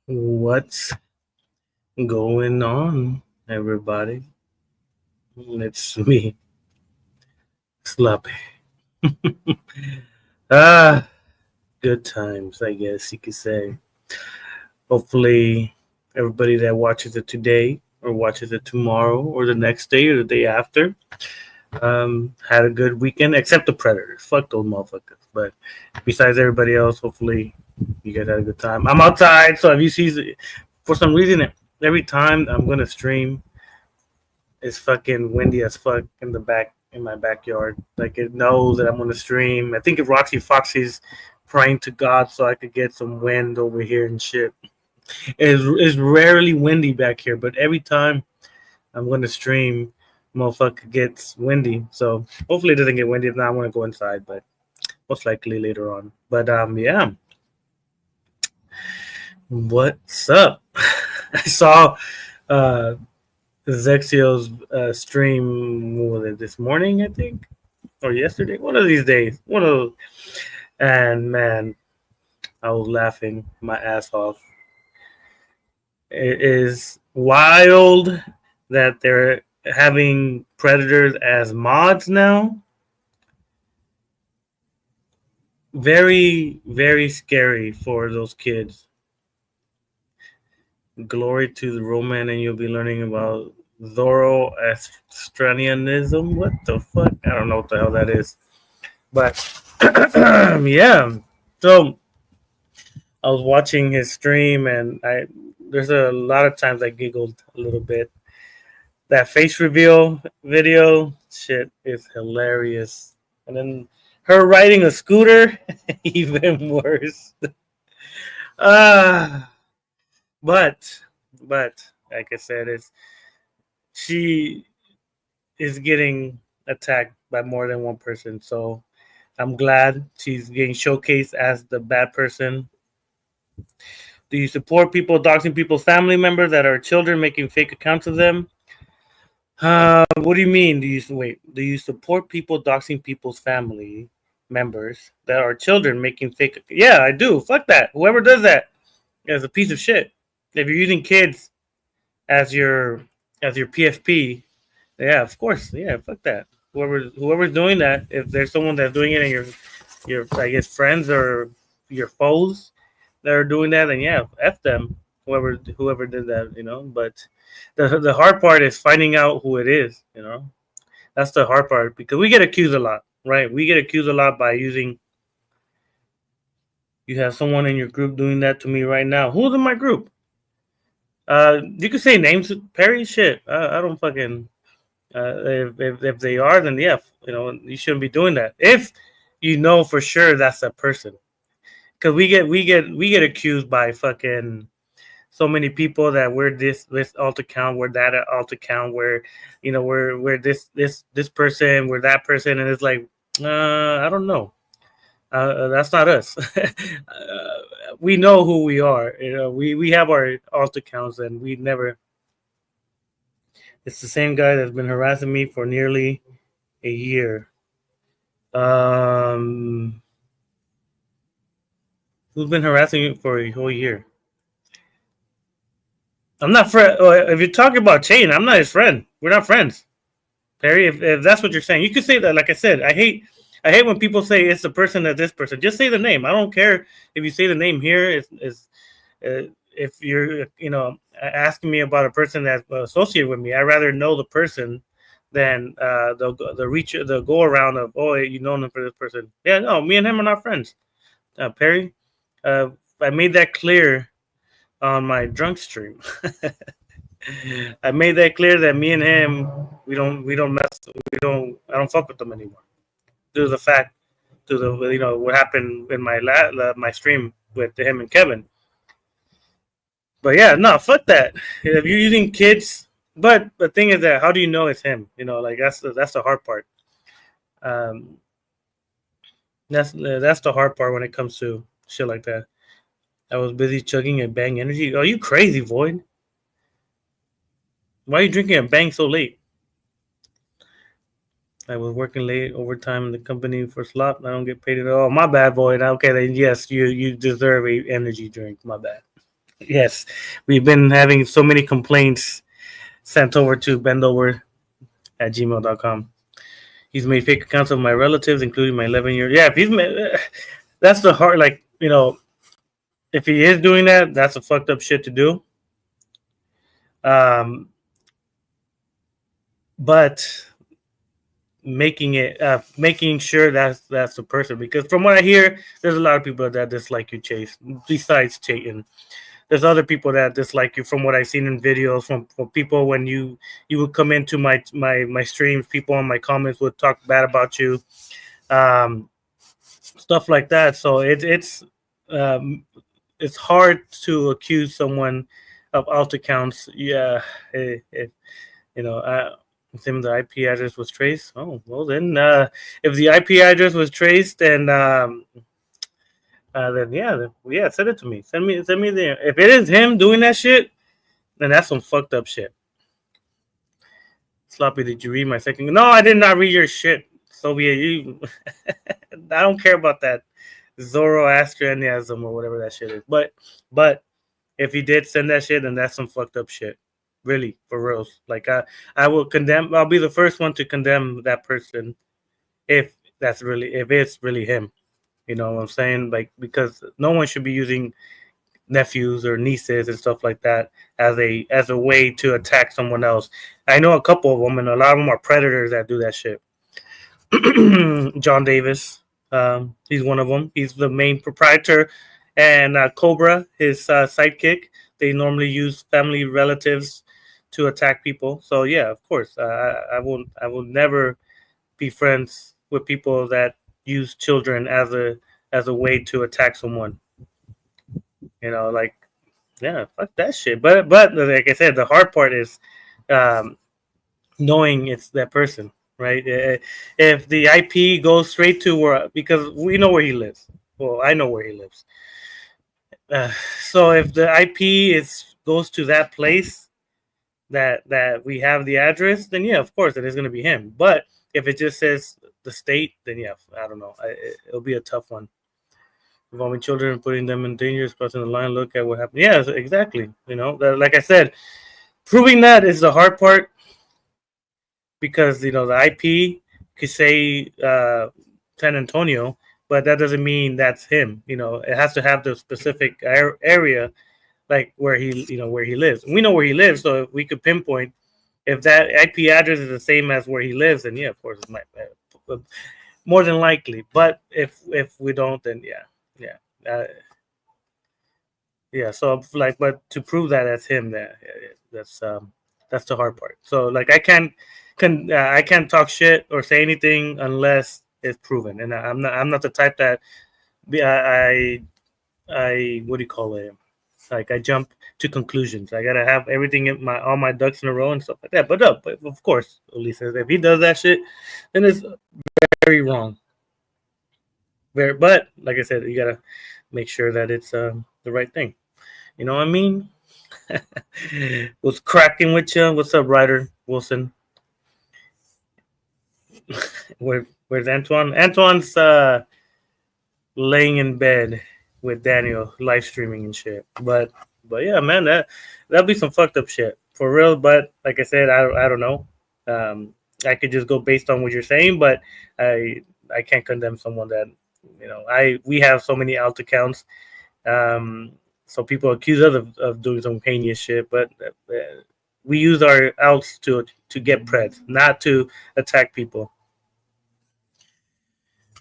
What's going on, everybody? It's me, Sloppy. ah, good times, I guess you could say. Hopefully, everybody that watches it today, or watches it tomorrow, or the next day, or the day after, had a good weekend, except the Predators. Fuck those motherfuckers. But besides everybody else, hopefully, you guys had a good time. I'm outside, so if you see, for some reason, every time I'm going to stream, it's fucking windy as fuck in my backyard. Like it knows that I'm gonna stream. I think if Roxy Foxy's praying to God so I could get some wind over here and shit. It's rarely windy back here, but every time I'm gonna stream, motherfucker gets windy. So hopefully it doesn't get windy. If not, I'm gonna go inside, but most likely later on. But yeah. What's up? I saw uh Zexio's stream this morning, I think, or yesterday. One of these days. One of those. And man, I was laughing my ass off. It is wild that they're having predators as mods now. Very, very scary for those kids. Glory to the Roman, and you'll be learning about Zoroastrianism. What the fuck? I don't know what the hell that is. But yeah. So I was watching his stream, and there's a lot of times I giggled a little bit. That face reveal video, shit, is hilarious. And then her riding a scooter, even worse. Ah, but like I said, it's she is getting attacked by more than one person. So I'm glad she's getting showcased as the bad person. Do you support people doxing people's family members that are children, making fake accounts of them? What do you mean? Do you support people doxing people's family members that are children, making fake? Yeah, I do. Fuck that. Whoever does that is a piece of shit. If you're using kids as your PFP, yeah, of course. Yeah, fuck that. Whoever's doing that, if there's someone that's doing it and your I guess friends or your foes that are doing that, then yeah, f them. Whoever did that, But the hard part is finding out who it is. That's the hard part because we get accused a lot, right? We get accused a lot by using. You have someone in your group doing that to me right now. Who's in my group? You can say names, Perry. Shit, I don't fucking. If they are, then yeah, you shouldn't be doing that. If you know for sure that's that person, because we get accused by fucking so many people that we're this alt account, we're that alt account, we're this person, we're that person, and it's like, I don't know. That's not us. We know who we are. We have our alt accounts, and we never. It's the same guy that's been harassing me for nearly a year. Um, who's been harassing you for a whole year? I'm not friend. If you're talking about Chain, I'm not his friend. We're not friends, Perry. If that's what you're saying, you could say that. Like I said, I hate when people say it's the person that this person. Just say the name. I don't care if you say the name here. If you're asking me about a person that's associated with me, I'd rather know the person than the go around of you know them for this person. Yeah, no, me and him are not friends, Perry. I made that clear on my drunk stream. I made that clear that me and him we don't mess I don't fuck with them anymore. Due to the fact to the what happened in my stream with him and Kevin. But yeah, no, fuck that. If you're using kids, but the thing is that how do you know it's him? Like that's the hard part. Um, that's the hard part when it comes to shit like that. I was busy chugging a Bang Energy. Are you crazy, Void? Why are you drinking a Bang so late? I was working late overtime in the company for slot. I don't get paid at all. My bad, boy. Okay, then yes, you deserve a energy drink. My bad. Yes, we've been having so many complaints sent over to bendover@gmail.com. He's made fake accounts of my relatives, including my 11-year. Yeah, if he's made, that's the hard. Like, if he is doing that, that's a fucked up shit to do. But making sure that's the person, because from what I hear, there's a lot of people that dislike you, Chase. Besides Chayton, there's other people that dislike you. From what I've seen in videos from people, when you would come into my streams, people on my comments would talk bad about you, stuff like that. So it's hard to accuse someone of alt accounts. Yeah, If the IP address was traced. Oh, well then, if the IP address was traced, and then yeah, send it to me. Send me the. If it is him doing that shit, then that's some fucked up shit. Sloppy, did you read my second? No, I did not read your shit. Soviet, you. I don't care about that Zoroastrianism or whatever that shit is. But if he did send that shit, then that's some fucked up shit. Really, for reals. Like I will condemn. I'll be the first one to condemn that person if it's really him. You know what I'm saying? Like, because no one should be using nephews or nieces and stuff like that as a way to attack someone else. I know a couple of them, and a lot of them are predators that do that shit. John Davis, he's one of them. He's the main proprietor, and Cobra, his sidekick. They normally use family relatives to attack people. So yeah, of course, I will never be friends with people that use children as a way to attack someone. Like, yeah, fuck that shit. But like I said, the hard part is knowing it's that person, right? If the IP goes straight to where, because we know where he lives. Well, I know where he lives. So if the IP goes to that place that we have the address, then yeah, of course, it is going to be him. But if it just says the state, then yeah, I don't know. It'll be a tough one. Involving children, putting them in danger, crossing the line. Look at what happened. Yeah, exactly. Like I said, proving that is the hard part, because the IP could say San Antonio, but that doesn't mean that's him. It has to have the specific area, like where he lives. We know where he lives, so if we could pinpoint if that IP address is the same as where he lives, then yeah, of course, it might more than likely. But if we don't, then yeah. So like, but to prove that that's him, that's the hard part. So like, I can't talk shit or say anything unless it's proven, and I'm not the type that I what do you call it? Like, I jump to conclusions. I gotta have everything in all my ducks in a row and stuff like that. But of course, Elisa, if he does that shit, then it's very wrong. But like I said, you gotta make sure that it's the right thing. You know what I mean? What's cracking with you? What's up, Ryder Wilson? Where's Antoine? Antoine's laying in bed with Daniel, live streaming and shit. But yeah, man, that'll be some fucked up shit for real. But like I said, I don't know. I could just go based on what you're saying, but I can't condemn someone that we have so many alt accounts. So people accuse us of doing some heinous shit, but we use our outs to get pred, not to attack people.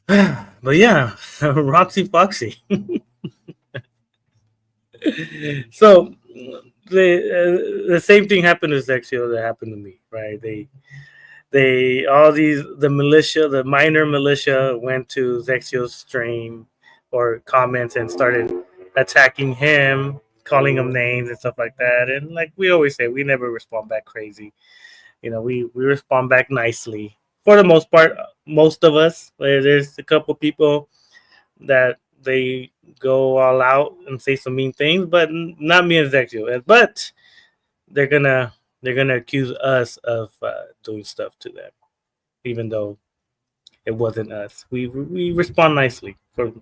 But yeah, Roxy Foxy. So the same thing happened to Zexio that happened to me, right? The minor militia went to Zexio's stream or comments and started attacking him, calling him names and stuff like that. And like we always say, we never respond back crazy. We respond back nicely for the most part. Most of us, there's a couple people that they go all out and say some mean things, but not me and Zexio. But they're gonna accuse us of doing stuff to them. even though it wasn't us. We respond nicely. So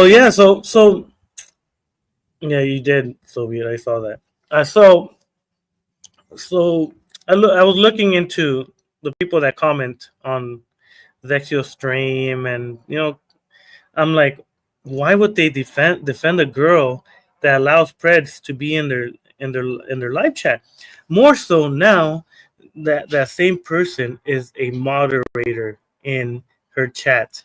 yeah, so yeah, you did, Soviet. I saw that. So I was looking into the people that comment on Zexio stream, and I'm like, why would they defend a girl that allows Preds to be in their live chat? More so now that that same person is a moderator in her chat.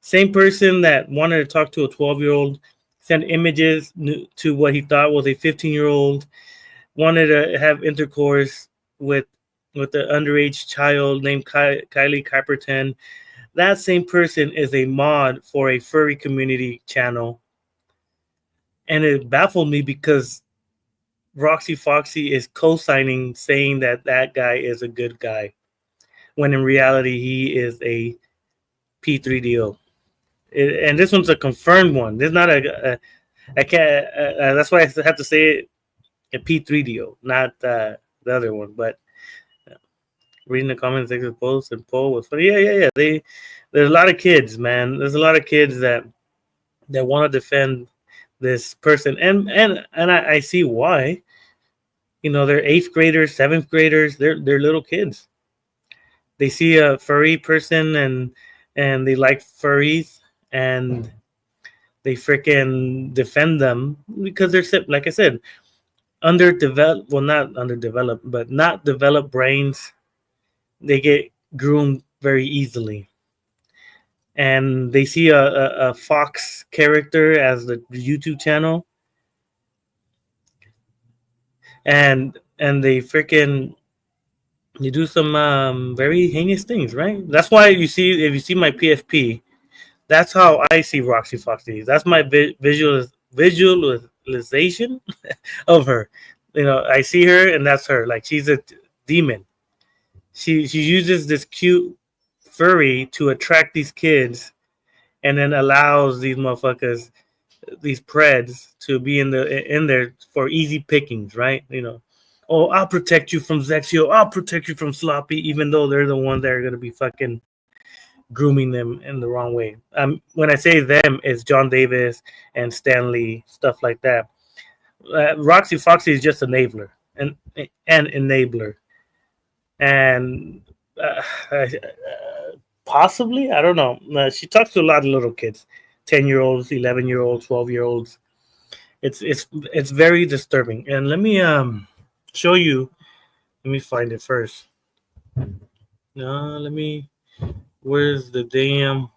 Same person that wanted to talk to a 12-year-old, send images to what he thought was a 15-year-old, wanted to have intercourse with the underage child named Kylie Caperton. That same person is a mod for a furry community channel. And it baffled me because Roxy Foxy is co-signing, saying that that guy is a good guy, when in reality he is a P3DO. And this one's a confirmed one. This is not I can't. That's why I have to say it, a P3DO, not the other one. But reading the comments section post and poll was funny. Yeah. There's a lot of kids, man. There's a lot of kids that want to defend this person, and I see why. They're eighth graders, seventh graders. They're little kids. They see a furry person and they like furries, and they freaking defend them because they're, like I said, underdeveloped. Well, not underdeveloped, but not developed brains. They get groomed very easily, and they see a Fox character as the YouTube channel, and they freaking you do some very heinous things, right? That's why if you see my PFP, that's how I see Roxy Foxy. That's my visualization of her. I see her, and that's her. Like, she's a demon. She uses this cute furry to attract these kids, and then allows these motherfuckers, these preds, to be in there for easy pickings, right? Oh, I'll protect you from Zexio. I'll protect you from Sloppy, even though they're the ones that are gonna be fucking grooming them in the wrong way. When I say them, it's John Davis and Stanley, stuff like that. Roxy Foxy is just enabler and enabler, and possibly, I don't know. She talks to a lot of little kids, 10-year-olds, 11-year-olds, 12-year-olds. It's very disturbing. And let me show you. Let me find it first. No, let me. Where's the damn?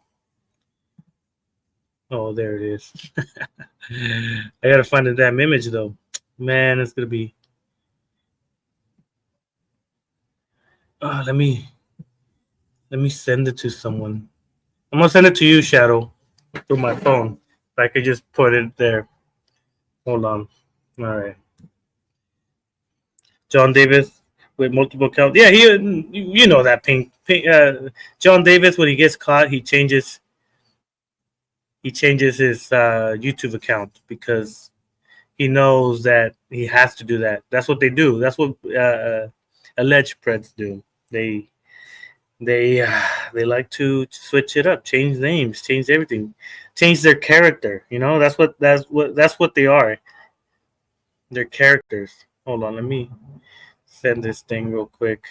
Oh, there it is. I gotta find the damn image though. Man, it's gonna be. Let me send it to someone. I'm gonna send it to you, Shadow, through my phone. If I could just put it there. Hold on. All right. John Davis with multiple counts. Yeah, you know that pink. John Davis, when he gets caught, he changes his YouTube account because he knows that he has to do that. That's what they do. That's what alleged preds do. They like to switch it up, change names, change everything, change their character. That's what they are. They're characters. Hold on, let me send this thing real quick.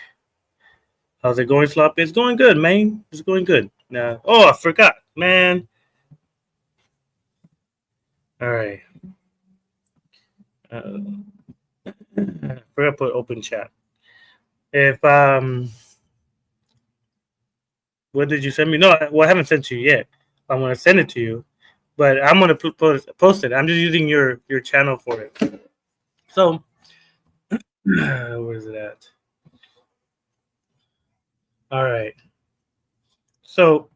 How's it going, Sloppy? It's going good, man. It's going good. I forgot, man. All right. I forgot to put open chat. If what did you send me? No, I haven't sent to you yet. I'm gonna send it to you, but I'm gonna post it. I'm just using your channel for it. So, where is it at? All right. So,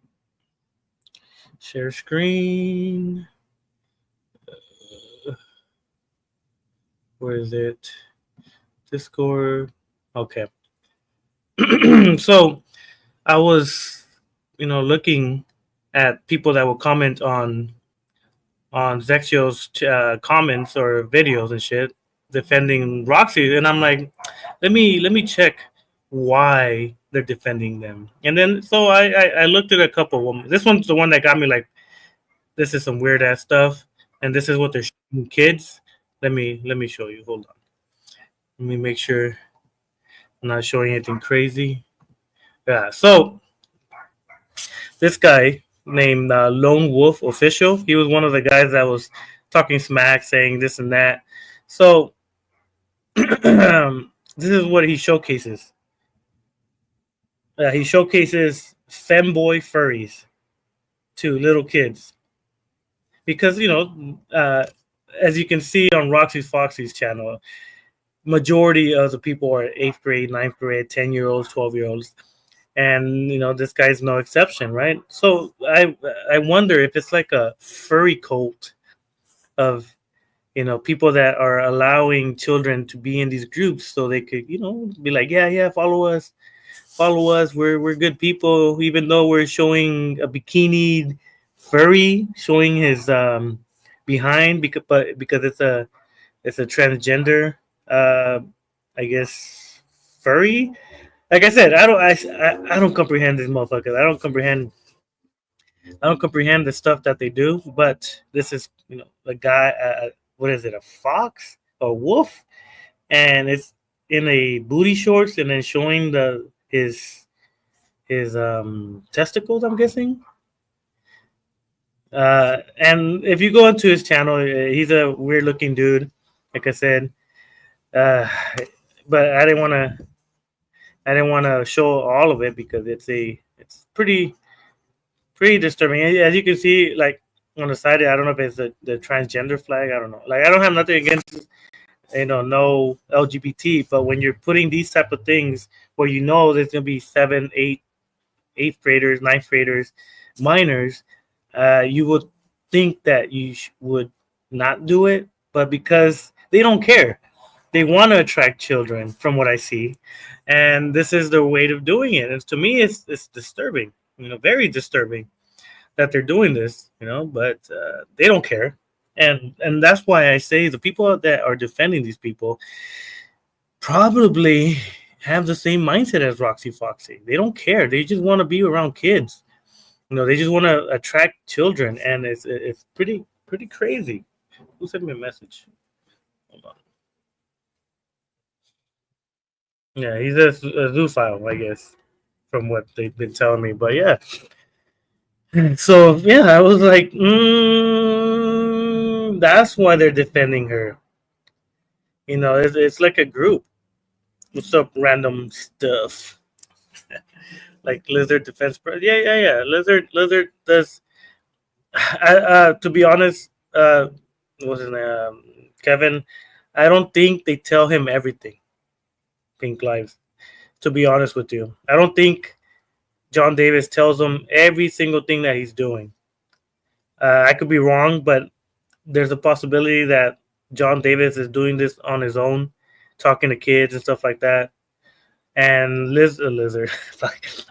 share screen. Where is it? Discord. Okay. So, I was, looking at people that will comment on Zexio's comments or videos and shit defending Roxy, and I'm like, let me check why they're defending them. And then so I looked at a couple of them. This one's the one that got me like, this is some weird ass stuff, and this is what they're showing kids. Let me show you. Hold on. Let me make sure I'm not showing anything crazy. Yeah. So this guy named Lone Wolf Official, he was one of the guys that was talking smack, saying this and that. So this is what he showcases. He showcases femboy furries to little kids because as you can see on Roxy Foxy's channel, majority of the people are 8th grade, 9th grade, 10-year-olds, 12-year-olds, and this guy's no exception, right? So I wonder if it's like a furry cult of people that are allowing children to be in these groups so they could be like, yeah, follow us, we're good people, even though we're showing a bikini furry showing his behind, because it's a transgender I guess furry. Like I said, I don't comprehend these motherfuckers. I don't comprehend the stuff that they do. But this is a guy. What is it? A fox? A wolf? And it's in a booty shorts and then showing his testicles, I'm guessing. And if you go into his channel, he's a weird looking dude. Like I said, but I didn't want to show all of it because it's pretty disturbing. As you can see, like on the side, I don't know if it's the transgender flag. I don't know. Like I don't have nothing against no LGBT, but when you're putting these type of things where there's gonna be 7, 8, 8th graders, 9th graders, minors, you would think that you would not do it, but because they don't care, they want to attract children, from what I see, and this is their way of doing it. And to me, it's disturbing, very disturbing that they're doing this, but they don't care, and that's why I say the people that are defending these people probably have the same mindset as Roxy Foxy. They don't care. They just want to be around kids. They just want to attract children, and it's pretty crazy. Who sent me a message? Hold on. Yeah, he's a zoophile, I guess, from what they've been telling me. But yeah, so yeah, I was like, that's why they're defending her. It's like a group. What's up, random stuff? Like Lizard Defense Pro. Yeah. Lizard does. To be honest, wasn't Kevin? I don't think they tell him everything. Pink Lives. To be honest with you, I don't think John Davis tells him every single thing that he's doing. I could be wrong, but there's a possibility that John Davis is doing this on his own, talking to kids and stuff like that. And Lizard,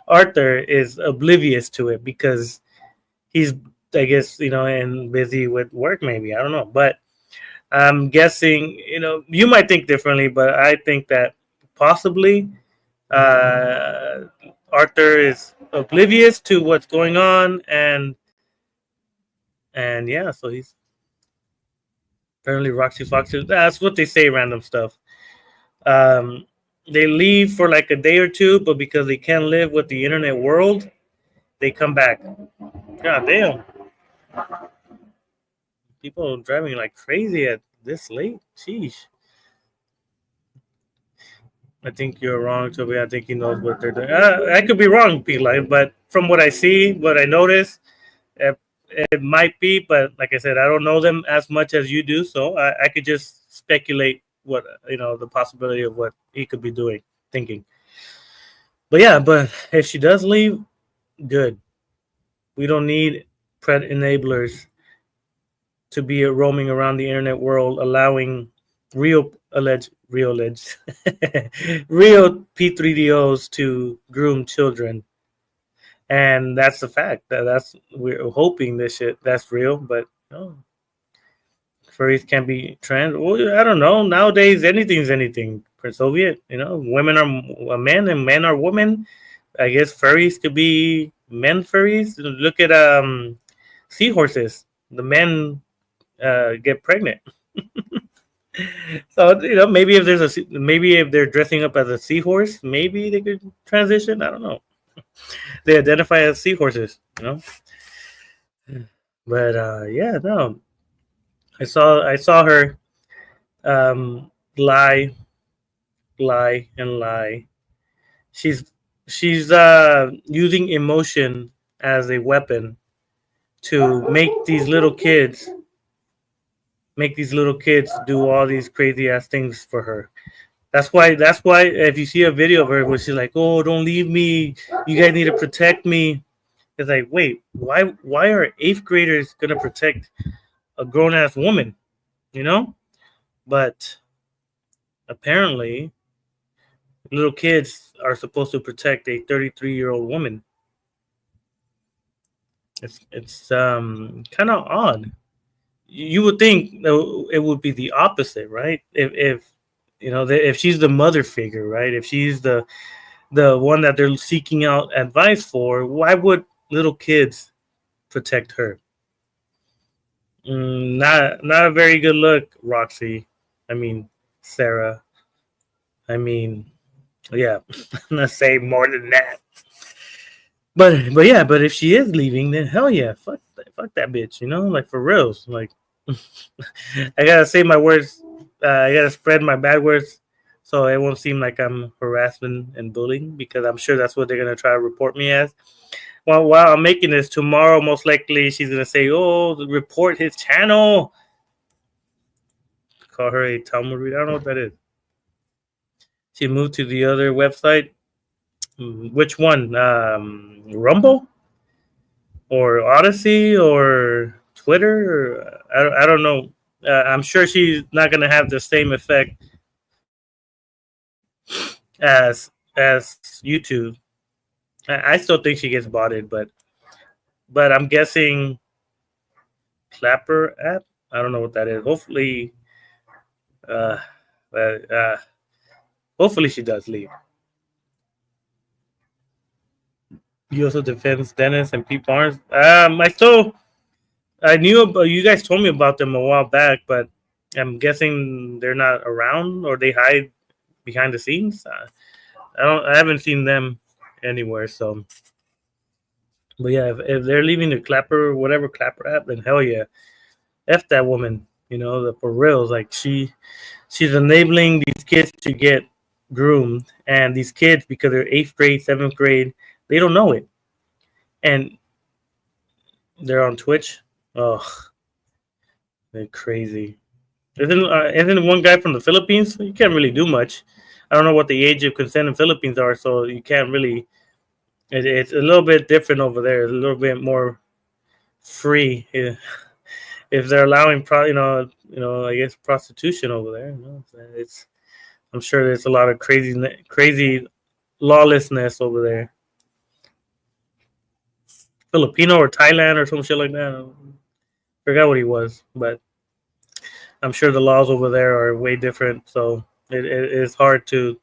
Arthur is oblivious to it because he's, I guess, and busy with work, maybe. I don't know. But I'm guessing, you might think differently, but I think that possibly Arthur is oblivious to what's going on, and yeah, so he's apparently Roxy Foxy. That's what they say, random stuff. They leave for like a day or two, but because they can't live with the internet world, they come back. God damn. People are driving like crazy at this late. Sheesh. I think you're wrong, Toby. I think he knows what they're doing. I could be wrong, P-Life, but from what I see, what I notice, it might be. But like I said, I don't know them as much as you do, so I could just speculate what the possibility of what he could be doing, thinking. But yeah, but if she does leave, good. We don't need pred enablers to be roaming around the internet world, allowing real P3DOs to groom children. And that's the fact. We're hoping that's real, but no. Furries can be trans. Well, I don't know. Nowadays, anything's anything. Soviet. Women are men and men are women. I guess furries could be men furries. Look at seahorses. The men get pregnant. So maybe if maybe if they're dressing up as a seahorse, maybe they could transition. I don't know. They identify as seahorses. But yeah, no. I saw her lie, lie, and lie. She's she's using emotion as a weapon to make these little kids do all these crazy ass things for her. That's why if you see a video of her where she's like, "Oh, don't leave me. You guys need to protect me." It's like, wait, why are eighth graders gonna protect a grown ass woman? You know? But apparently, little kids are supposed to protect a 33-year-old woman. It's kind of odd. You would think it would be the opposite, right? If she's the mother figure, right? If she's the one that they're seeking out advice for, why would little kids protect her? Not a very good look, Roxy. I mean, Sarah. I mean, yeah, I'm not say more than that. But yeah, but if she is leaving, then hell yeah, fuck that bitch. Like for reals. Like I gotta say my words. I gotta spread my bad words, so it won't seem like I'm harassing and bullying, because I'm sure that's what they're gonna try to report me as. Well, while I'm making this tomorrow, most likely she's gonna say, "Oh, report his channel." Call her a Talmud reader. I don't know what that is. She moved to the other website. Which one? Rumble or Odyssey or Twitter? I don't know. I'm sure she's not gonna have the same effect as YouTube. I still think she gets botted, but I'm guessing Clapper app. I don't know what that is. Uh, uh, hopefully she does leave. He also defends Dennis and Pete Barnes. I knew about, you guys told me about them a while back, but I'm guessing they're not around or they hide behind the scenes. I haven't seen them anywhere. So, but yeah, if they're leaving the Clapper, whatever Clapper app, then hell yeah, f that woman. The for reals, like she's enabling these kids to get groomed, and these kids, because they're eighth grade, seventh grade, they don't know it, and they're on Twitch. Oh, they're crazy. Isn't one guy from the Philippines? You can't really do much. I don't know what the age of consent in Philippines are, so you can't really. It's a little bit different over there. It's a little bit more free. If they're allowing, I guess prostitution over there. It's. I'm sure there's a lot of crazy lawlessness over there. Filipino or Thailand or some shit like that. I forgot what he was, but I'm sure the laws over there are way different. So it is hard to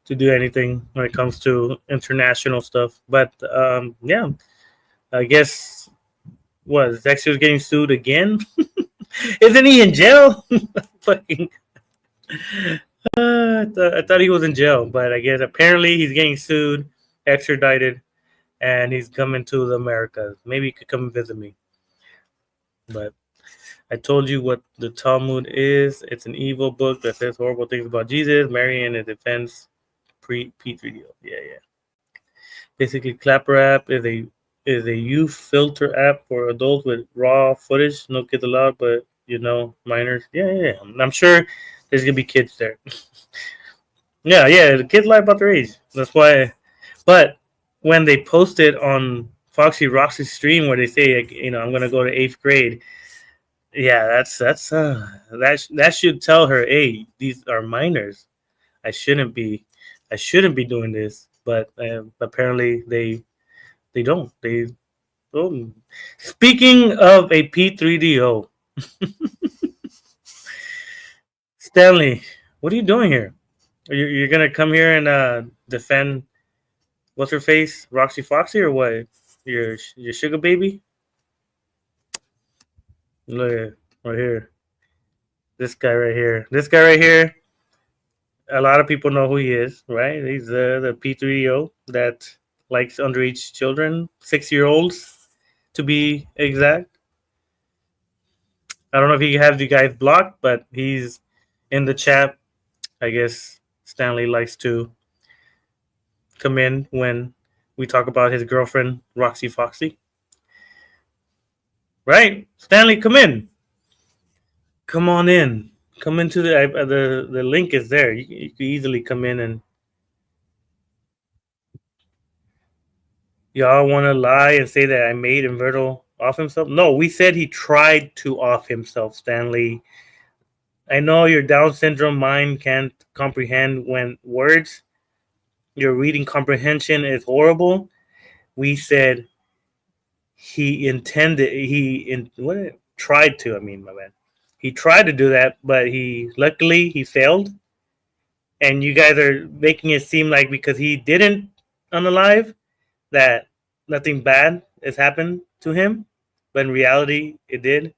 do anything when it comes to international stuff. But yeah, I guess Dexter's getting sued again. Isn't he in jail? Fucking. I thought he was in jail, but I guess apparently he's getting sued, extradited, and he's coming to the Americas. Maybe he could come and visit me. But I told you what the Talmud is. It's an evil book that says horrible things about Jesus. Marian and defense P3DO. Yeah. Basically, Clapper app is a youth filter app for adults with raw footage. No kids allowed, but minors. Yeah. I'm sure there's gonna be kids there. Yeah. The kids lie about their age. That's why. But when they post it on Foxy Roxy's stream, where they say, I'm gonna go to eighth grade. Yeah, that should tell her, hey, these are minors. I shouldn't be doing this. But apparently they don't. They don't. Speaking of a P3DO, Stanley, what are you doing here? You're gonna come here and defend what's her face, Roxy Foxy, or what? Your sugar baby? Look at right here. This guy right here. This guy right here. A lot of people know who he is, right? He's the P3O that likes underage children, 6-year-olds to be exact. I don't know if he has you guys blocked, but he's in the chat. I guess Stanley likes to come in when we talk about his girlfriend, Roxy Foxy. Right? Stanley, come in. Come on in. Come into the link is there. You can easily come in and y'all want to lie and say that I made Inverto off himself? No, we said he tried to off himself, Stanley. I know your Down syndrome mind can't comprehend when words. Your reading comprehension is horrible. We said he tried to. I mean, my man, he tried to do that, but luckily he failed. And you guys are making it seem like because he didn't unalive that nothing bad has happened to him, but in reality, it did.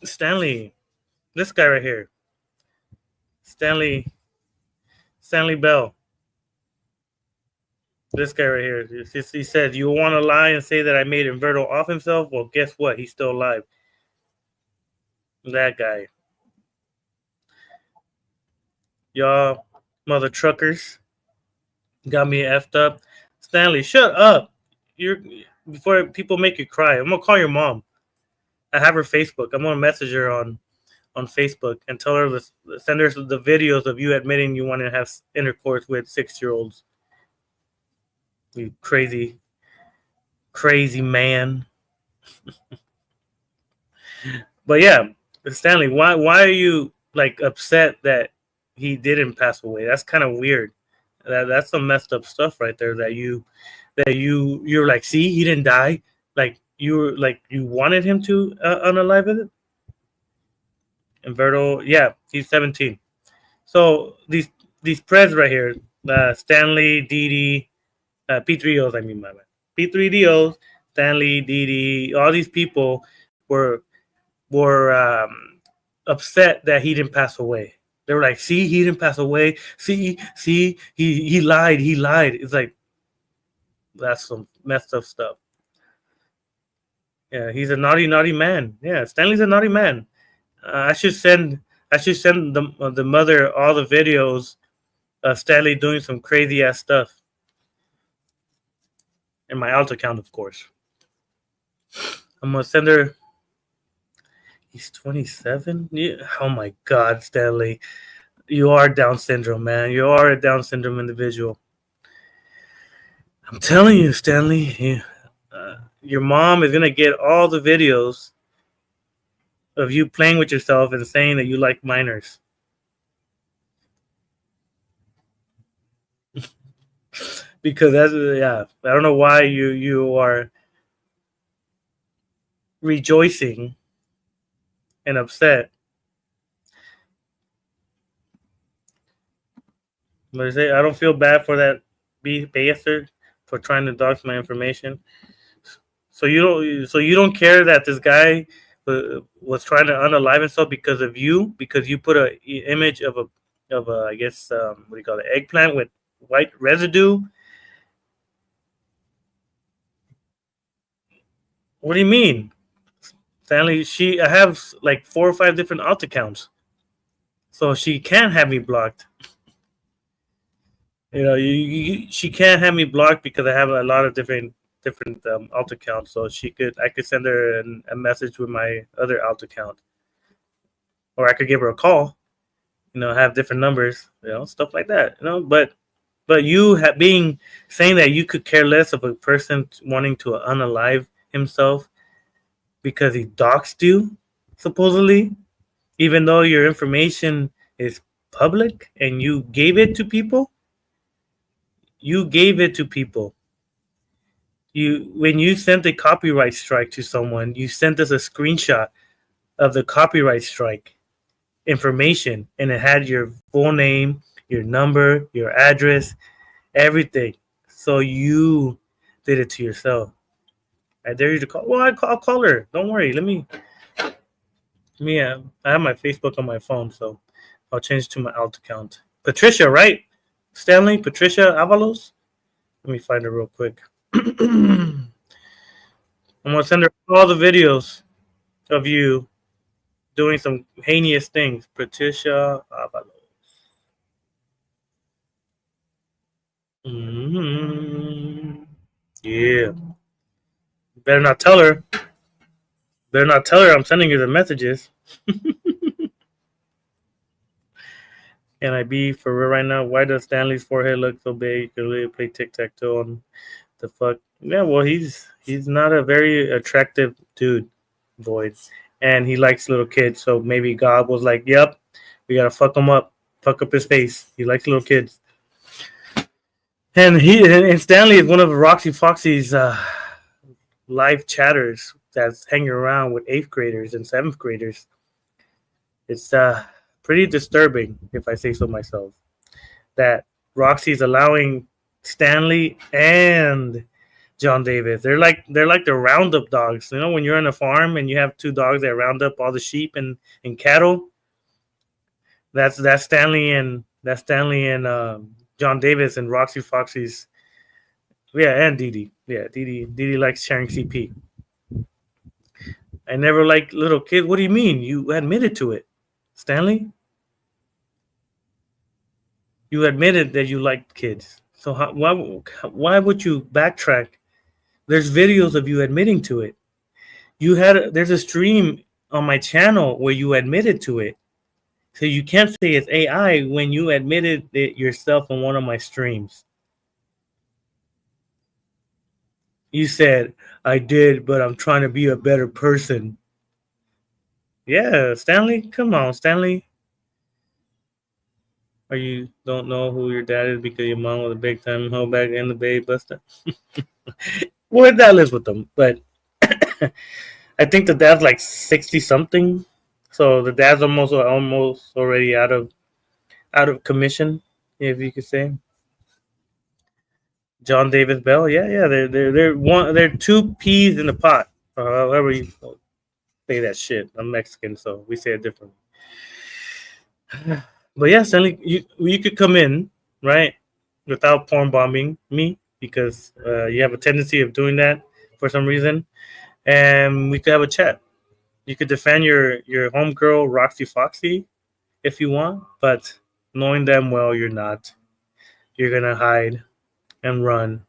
Stanley, this guy right here, Stanley Bell. This guy right here. He said, "You want to lie and say that I made Inverto off himself? Well, guess what? He's still alive." That guy. Y'all, mother truckers, got me effed up. Stanley, shut up. You're before people make you cry. I'm gonna call your mom. I have her Facebook. I'm gonna message her on Facebook and tell her to send her the videos of you admitting you want to have intercourse with 6-year-olds. You crazy man. But yeah, Stanley, why are you like upset that he didn't pass away? That's kind of weird. That's some messed up stuff right there. You're like, see, he didn't die. Like you wanted him to unalive it. Inverto, yeah, he's 17. So these preds right here, Stanley, Didi, P3Os. I mean, my man, P3DOs, Stanley, Didi, all these people were upset that he didn't pass away. They were like, see, he didn't pass away. See, he lied. He lied. It's like, that's some messed up stuff. Yeah, he's a naughty man. Yeah, Stanley's a naughty man. I should send the mother all the videos of Stanley doing some crazy ass stuff. In my alt account, of course. I'm gonna send her. He's 27. Yeah. Oh my God, Stanley, you are Down syndrome, man. You are a Down syndrome individual. I'm telling you, Stanley. Your mom is gonna get all the videos of you playing with yourself and saying that you like minors. Because I don't know why you are rejoicing and upset. But I say I don't feel bad for that bastard for trying to dox my information. So you don't care that this guy was trying to unalive himself because of you, because you put an image of a I guess what do you call it, eggplant with white residue. What do you mean, Stanley? I have like 4 or 5 different alt accounts, so she can't have me blocked. You know, she can't have me blocked because I have a lot of different alt accounts. So I could send her a message with my other alt account, or I could give her a call. You know, have different numbers. You know, stuff like that. You know, but you saying that you could care less of a person wanting to unalive himself because he doxed you, supposedly, even though your information is public and you gave it to people. You gave it to people. When you sent a copyright strike to someone, you sent us a screenshot of the copyright strike, information, and it had your full name, your number, your address, everything. So you did it to yourself. I dare you to call. Well, I'll call her. Don't worry. I have my Facebook on my phone, so I'll change to my alt account. Patricia, right? Stanley, Patricia Avalos. Let me find her real quick. I'm gonna send her all the videos of you doing some heinous things. Patricia Avalos. Yeah. Better not tell her. Better not tell her I'm sending you the messages. Can I be for real right now? Why does Stanley's forehead look so big? You can really play tic tac toe on the fuck. Yeah, well, he's not a very attractive dude, Boyd, and he likes little kids. So maybe God was like, "Yep, we gotta fuck up his face. He likes little kids." And Stanley is one of Roxy Foxy's live chatters that's hanging around with 8th graders and 7th graders. It's pretty disturbing, if I say so myself, that Roxy's allowing Stanley and John Davis. They're like the roundup dogs. You know, when you're on a farm and you have 2 dogs that round up all the sheep and cattle. That's Stanley and John Davis and Roxy Foxy's. Yeah, and Dee Dee. Yeah, Dee Dee likes sharing CP. I never liked little kids. What do you mean? You admitted to it, Stanley. You admitted that you liked kids. So why would you backtrack? There's videos of you admitting to it. There's a stream on my channel where you admitted to it. So you can't say it's AI when you admitted it yourself on one of my streams. You said, I did, but I'm trying to be a better person. Yeah, Stanley, come on, Stanley. Or you don't know who your dad is because your mom was a big time hoe back in the Bay Buster? Well, that lives with them, but I think the dad's like 60 something, so the dad's almost already out of commission, if you could say. John Davis Bell, yeah, they're 2 peas in the pot, however you say that shit. I'm Mexican, so we say it differently. But yeah, Stanley, you could come in, right, without porn bombing me, because you have a tendency of doing that for some reason, and we could have a chat. You could defend your homegirl Roxy Foxy if you want, but knowing them well, you're not. You're gonna hide and run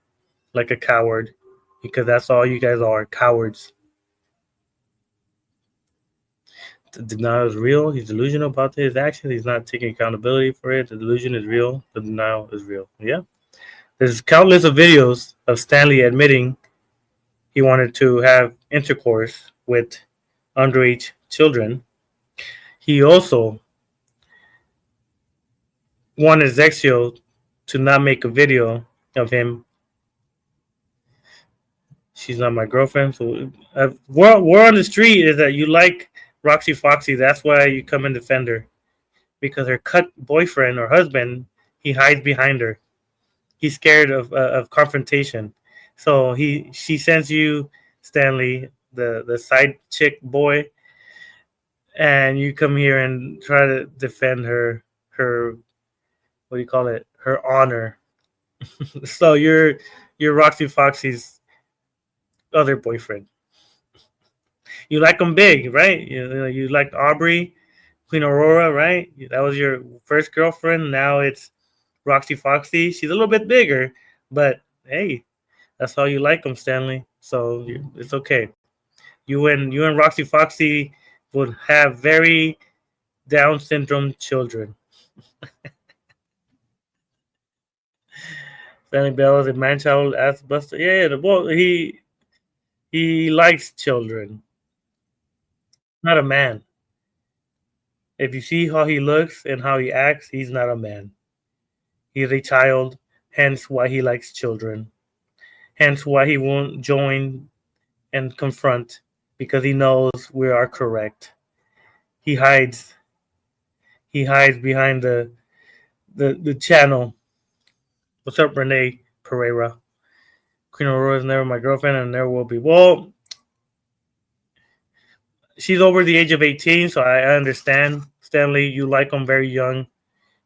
like a coward, because that's all you guys are, cowards. The denial is real. He's delusional about his actions. He's not taking accountability for it. The delusion is real. The denial is real. Yeah. There's countless of videos of Stanley admitting he wanted to have intercourse with underage children. He also wanted Zexio to not make a video of him. She's not my girlfriend. So we're on the street is that you like Roxy Foxy. That's why you come and defend her. Because her cut boyfriend or husband, he hides behind her. He's scared of confrontation. So she sends you, Stanley, the side chick boy, and you come here and try to defend her what do you call it? Her honor. So you're Roxy Foxy's other boyfriend. You like them big, right? You liked Aubrey, Queen Aurora, right? That was your first girlfriend. Now it's Roxy Foxy. She's a little bit bigger, but hey, that's how you like them, Stanley. So it's okay. You and Roxy Foxy would have very Down syndrome children. Stanley Bell is a man-child ass buster. Yeah, the boy he likes children. Not a man. If you see how he looks and how he acts, he's not a man. He's a child, hence why he likes children. Hence why he won't join and confront, because he knows we are correct. He hides he hides behind the channel. What's up, Renee Pereira? Queen Aurora is never my girlfriend and never will be. Well, she's over the age of 18, so I understand. Stanley, you like them very young.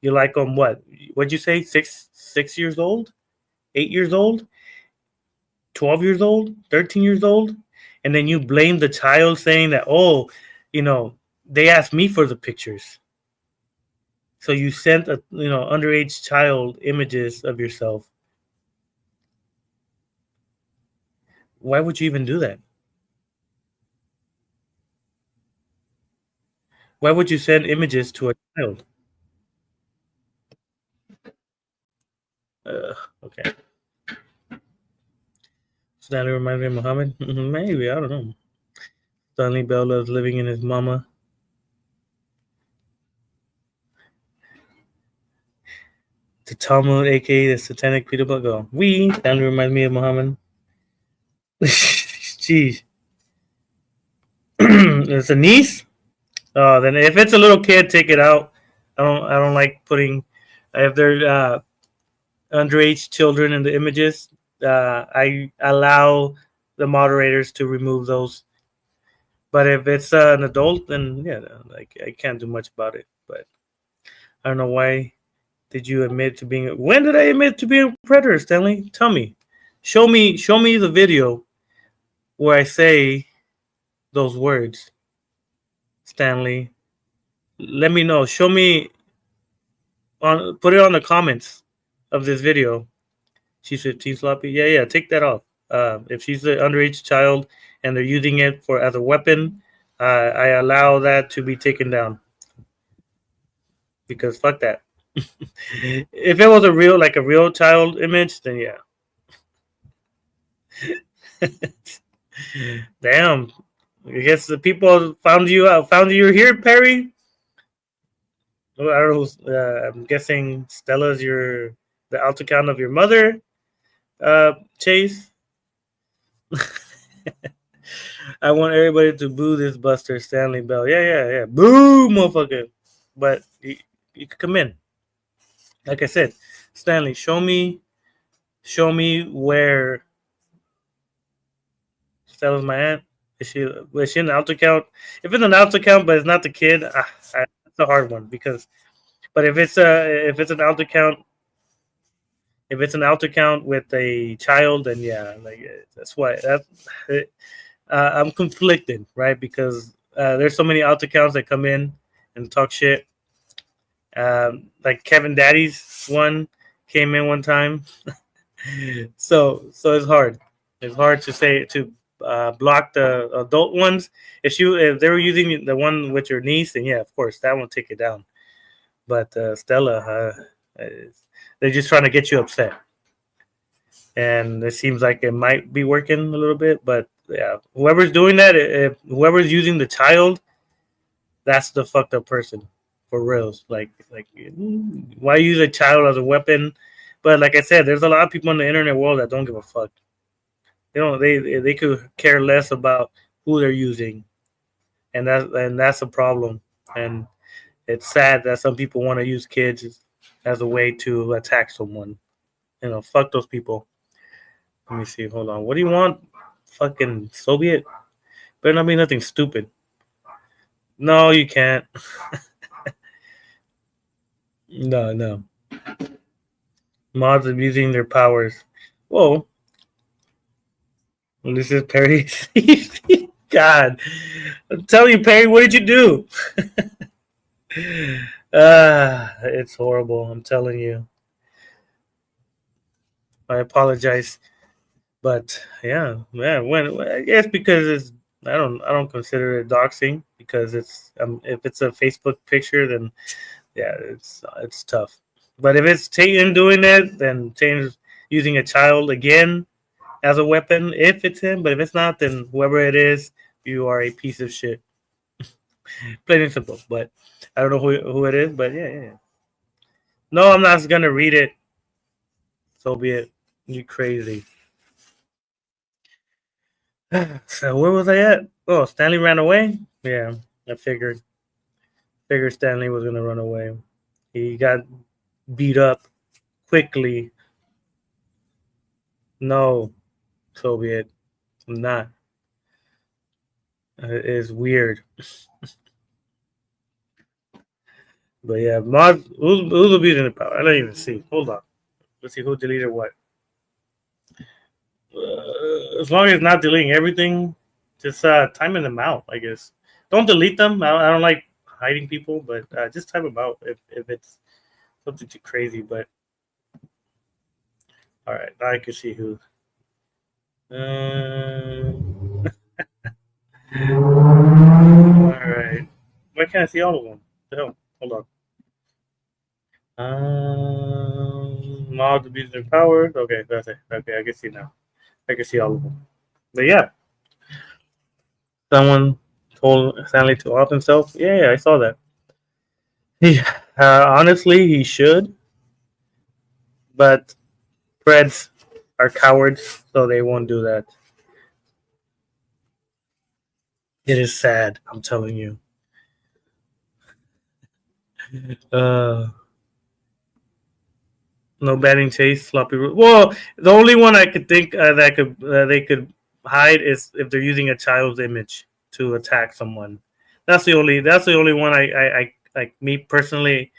You like them what? What'd you say? 6 years old? 8 years old? 12 years old? 13 years old? And then you blame the child saying that, oh, they asked me for the pictures. So you sent a underage child images of yourself. Why would you even do that? Why would you send images to a child? Okay. Stanley reminds me of Muhammad. Maybe, I don't know. Stanley Bell loves living in his mama. The Talmud, aka the Satanic Peter Butter. Stanley reminds me of Muhammad. Jeez. It's a niece? Then if it's a little kid, take it out. I don't like putting if they're underage children in the images. I allow the moderators to remove those. But if it's an adult, then yeah, like I can't do much about it. But I don't know why did you admit to being? When did I admit to being a predator, Stanley? Tell me. Show me the video where I say those words, Stanley. Let me know. Show me put it on the comments of this video. She's 15 sloppy. Yeah. Take that off. If she's an underage child and they're using it as a weapon, I allow that to be taken down. Because fuck that. If it was a real child image, then yeah. Damn. I guess the people found you here, Perry. I don't know. I'm guessing Stella's the alt account of your mother, Chase. I want everybody to boo this Buster Stanley Bell. Yeah. Boo, motherfucker. But you can come in. Like I said, Stanley, show me where Stella's my aunt. Was she in the alt account? If it's an alt account, but it's not the kid, it's a hard one because. But if it's an alt account, with a child, then yeah, like that's why I'm conflicted, right? Because there's so many alt accounts that come in and talk shit. Like Kevin Daddy's one came in one time, so it's hard. It's hard to say to block the adult ones. If they were using the one with your niece, then yeah, of course that won't take it down. But Stella, they're just trying to get you upset, and it seems like it might be working a little bit. But yeah, whoever's doing that, if whoever's using the child, that's the fucked up person for reals. Like why use a child as a weapon? But like I said, there's a lot of people in the internet world that don't give a fuck. They don't. They could care less about who they're using, and that's a problem. And it's sad that some people want to use kids as a way to attack someone. Fuck those people. Let me see. Hold on. What do you want? Fucking Soviet? Better not be nothing stupid. No, you can't. No. Mods abusing their powers. Whoa. Well, this is Perry. God. I'm telling you, Perry, what did you do? It's horrible. I'm telling you. I apologize. But yeah. I guess because I don't consider it doxing because it's if it's a Facebook picture, then yeah, it's tough. But if it's Tatum doing it, then Tatum's using a child again as a weapon. If it's him, but if it's not, then whoever it is, you are a piece of shit. Plain and simple. But I don't know who it is, but yeah. No, I'm not gonna read it. So be it. You crazy. So where was I at? Oh, Stanley ran away. Yeah, I figured figured Stanley was gonna run away. He got beat up quickly. No, Soviet, I'm not. It is weird. But yeah, mod who's abusing the power? I don't even see. Hold on. Let's see who deleted what. As long as not deleting everything, just timing them out. I guess. Don't delete them. I don't like hiding people, but just time them out if it's something too crazy. But all right, now I can see who. All right. Why can't I see all of them? The hell? Hold on. Mod abuse their powers. Okay, that's it. Okay, I can see now. I can see all of them. But yeah, someone told Stanley to off himself. Yeah, I saw that. Yeah, honestly, he should, but Preds are cowards, so they won't do that. It is sad, I'm telling you. Uh, no batting chase, sloppy. Well, the only one I could think that could they could hide is if they're using a child's image to attack someone. That's the only one I like me personally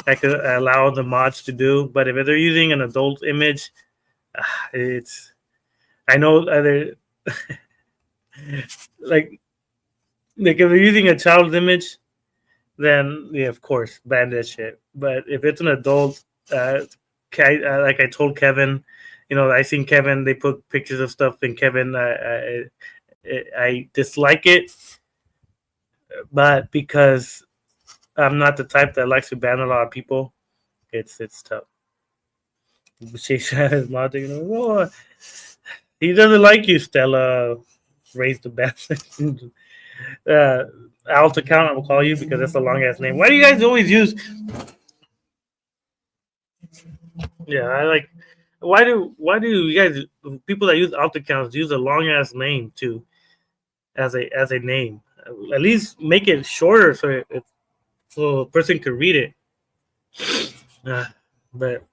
I could allow the mods to do. But if they're using an adult image, it's I know they're like if they're using a child's image, then yeah, of course, ban that shit. But if it's an adult, like I told Kevin, I seen Kevin. They put pictures of stuff, and Kevin, I dislike it, but because I'm not the type that likes to ban a lot of people, it's tough. Chase logic, oh, he doesn't like you, Stella. Raise the best. Alt account, I will call you because that's a long ass name. Why do you guys always use? Yeah, I like. Why do you guys people that use alt accounts use a long ass name too as a name? At least make it shorter so a person could read it. Uh, but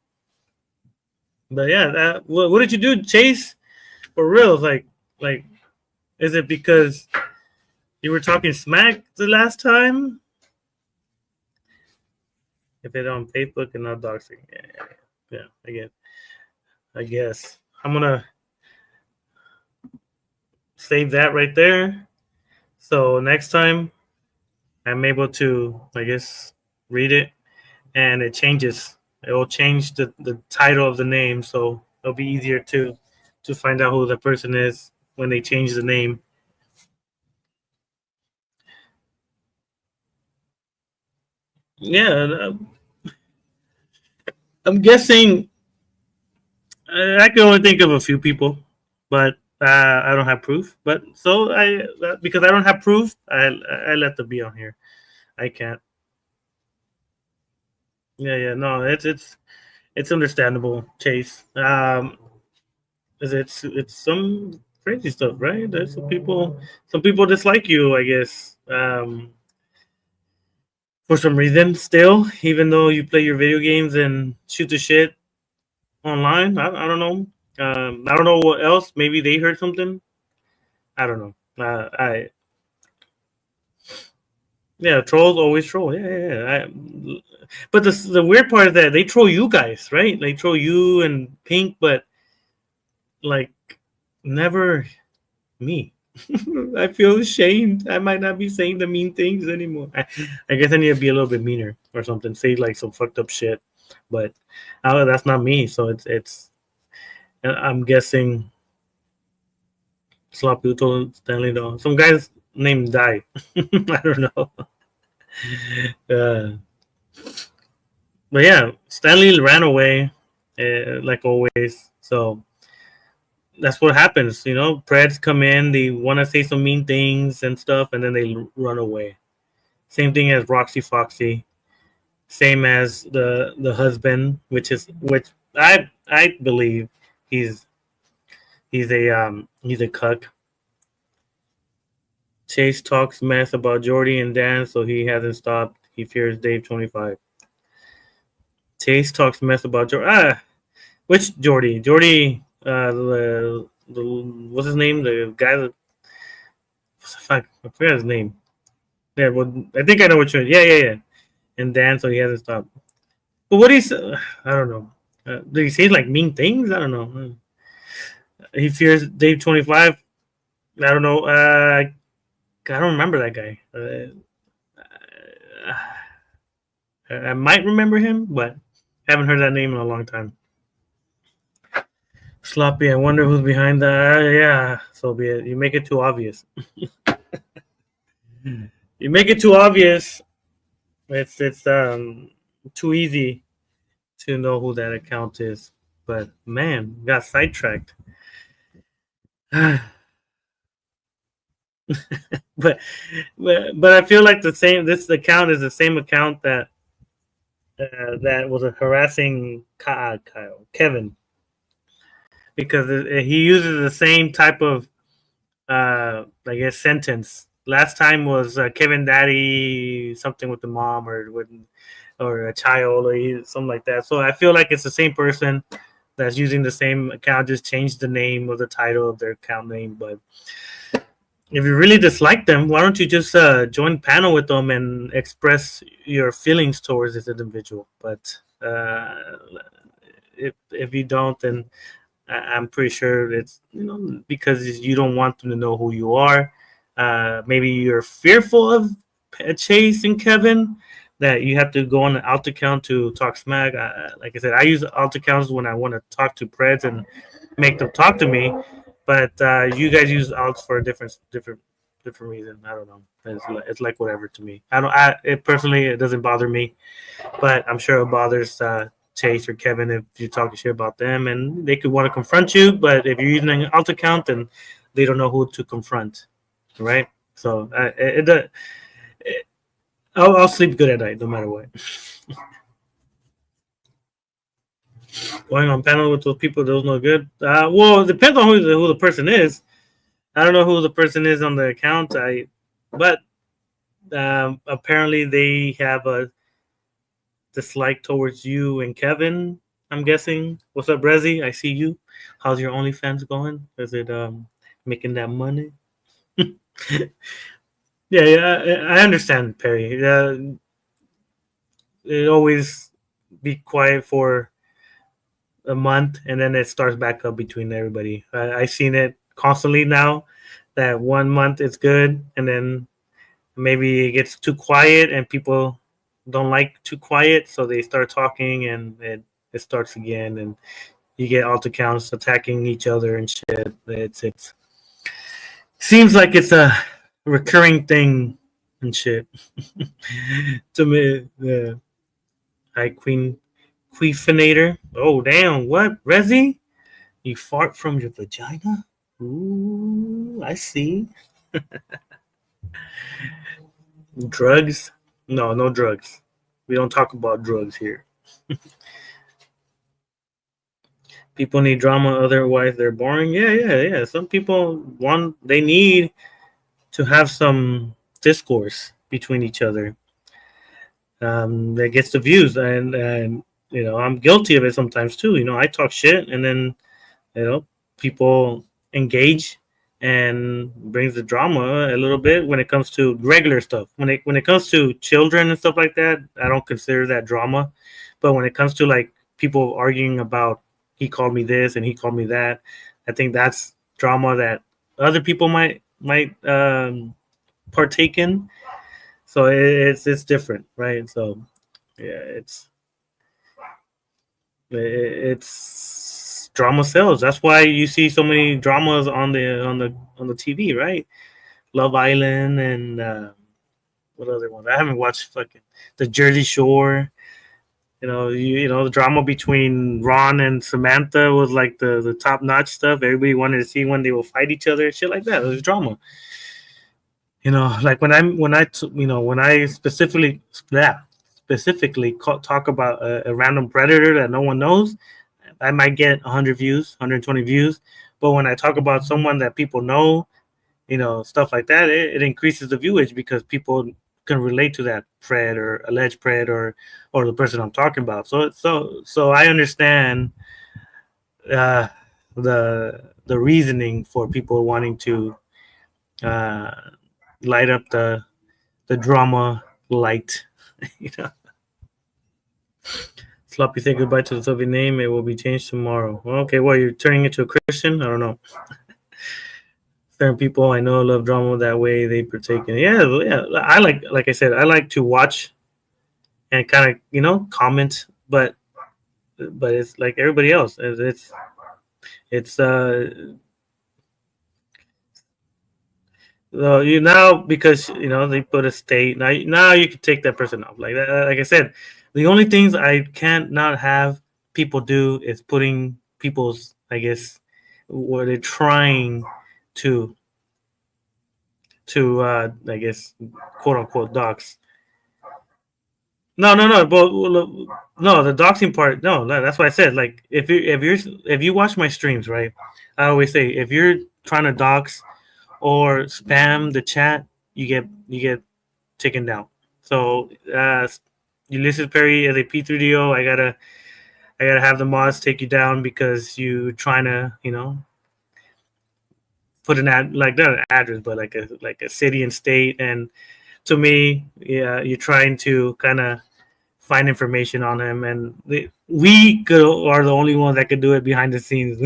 but yeah, what did you do, Chase? For real, like, is it because you were talking smack the last time? If it's on Facebook and not doxing, yeah. Again, I guess I'm gonna save that right there. So next time I'm able to, I guess, read it, and it changes. It will change the title of the name, so it'll be easier to find out who the person is when they change the name. Yeah, I'm guessing. I can only think of a few people, but I don't have proof. But so because I don't have proof, I let them be on here. I can't. Yeah, no, it's understandable, Chase. It's some crazy stuff, right? There's some people dislike you, I guess, for some reason. Still, even though you play your video games and shoot the shit online, I don't know. I don't know what else. Maybe they heard something. I don't know. I Yeah, trolls always troll. But the weird part is that they troll you guys, right? They troll you and Pink, but like never me. I feel ashamed. I might not be saying the mean things anymore. I guess I need to be a little bit meaner or something. Say like some fucked up shit, but that's not me. So it's. I'm guessing Sloppy told Stanley though. Some guys named Die. I don't know. Uh, but yeah, Stanley ran away, like always. So that's what happens. Preds come in, they want to say some mean things and stuff, and then they run away. Same thing as Roxy Foxy. Same as the husband, which I believe he's he's a cuck. Chase talks mess about Jordy and Dan, so he hasn't stopped. He fears Dave 25. Taste talks mess about Jordy. Which Jordy? Jordy, what's his name? The guy that, fuck, I forgot his name. Yeah, well, I think I know what you're. Yeah. And Dan, so he hasn't stopped. But what he's, I don't know. Did he say like mean things? I don't know. He fears Dave 25. I don't know. I don't remember that guy. I might remember him, but haven't heard that name in a long time. Sloppy. I wonder who's behind that. Yeah, so be it. You make it too obvious. You make it too obvious. It's too easy to know who that account is. But man, got sidetracked. but I feel like this account is the same account that that was harassing Kevin, because he uses the same type of I guess sentence. Last time was Kevin Daddy something with the mom or a child or something like that. So I feel like it's the same person that's using the same account, just changed the name of the title of their account name. But if you really dislike them, why don't you just join panel with them and express your feelings towards this individual? But if you don't, then I'm pretty sure it's because you don't want them to know who you are. Maybe you're fearful of Chase and Kevin, that you have to go on an alt account to talk smack. Like I said, I use alt accounts when I want to talk to Preds and make them talk to me. But you guys use alts for a different reason. I don't know. It's like whatever to me. It personally, it doesn't bother me, but I'm sure it bothers Chase or Kevin if you're talking shit about them, and they could want to confront you. But if you're using an alt account, then they don't know who to confront, right? So I'll sleep good at night no matter what. Going on panel with those people, those no good. Well, it depends on who the person is. I don't know who the person is on the account. But apparently they have a dislike towards you and Kevin. I'm guessing. What's up, Rezi? I see you. How's your OnlyFans going? Is it making that money? Yeah, I understand, Perry. It always be quiet for a month and then it starts back up between everybody. I've seen it constantly now, that 1 month is good and then maybe it gets too quiet and people don't like too quiet, so they start talking and it starts again, and you get alt accounts attacking each other and shit. It's seems like it's a recurring thing and shit. To me, yeah. Hi, Queefinator. Oh, damn. What? Rezi? You fart from your vagina? Ooh, I see. Drugs? No drugs. We don't talk about drugs here. People need drama, otherwise they're boring. Yeah. Some people they need to have some discourse between each other. That gets the views, and I'm guilty of it sometimes too. I talk shit, and then people engage and brings the drama a little bit when it comes to regular stuff. When it comes to children and stuff like that, I don't consider that drama. But when it comes to like people arguing about he called me this and he called me that, I think that's drama that other people might partake in. So it's different, right? So yeah, it's drama sells. That's why you see so many dramas on the TV, right? Love Island and what other ones? I haven't watched fucking the Jersey Shore. The drama between Ron and Samantha was like the top notch stuff. Everybody wanted to see when they will fight each other, shit like that. It was drama. Like when I specifically talk about a random predator that no one knows, I might get 100 views, 120 views. But when I talk about someone that people know, stuff like that, it increases the viewage because people can relate to that pred or alleged pred or the person I'm talking about. So I understand uh, the reasoning for people wanting to uh, light up the drama light. You know, Sloppy, say goodbye to the Soviet name. It will be changed tomorrow. Okay, well, you're turning into a Christian? I don't know. Certain people I know love drama that way. They partake in. Yeah. I like I said, I like to watch and kind of comment, but it's like everybody else. It's so you now because they put a state now you can take that person off like I said. The only things I can't not have people do is putting people's, I guess, what they're trying to I guess, quote unquote, dox. No, but no, the doxing part. No, that's what I said. Like if you watch my streams, right? I always say if you're trying to dox or spam the chat, you get taken down. So Ulysses Perry as a P3DO, I gotta have the mods take you down because you trying to put an ad like not an address but like a city and state, and to me, yeah, you're trying to kind of find information on him, and are the only ones that could do it behind the scenes.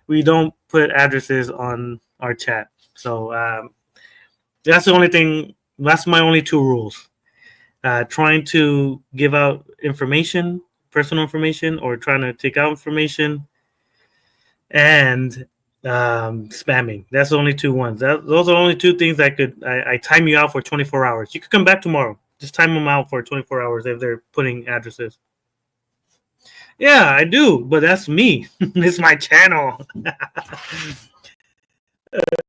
We don't put addresses on our chat, so that's the only thing. That's my only two rules: trying to give out information, personal information, or trying to take out information, and spamming. That's the only two ones. Those are the only two things I time you out for 24 hours. You could come back tomorrow. Just time them out for 24 hours if they're putting addresses. Yeah, I do, but that's me. It's my channel.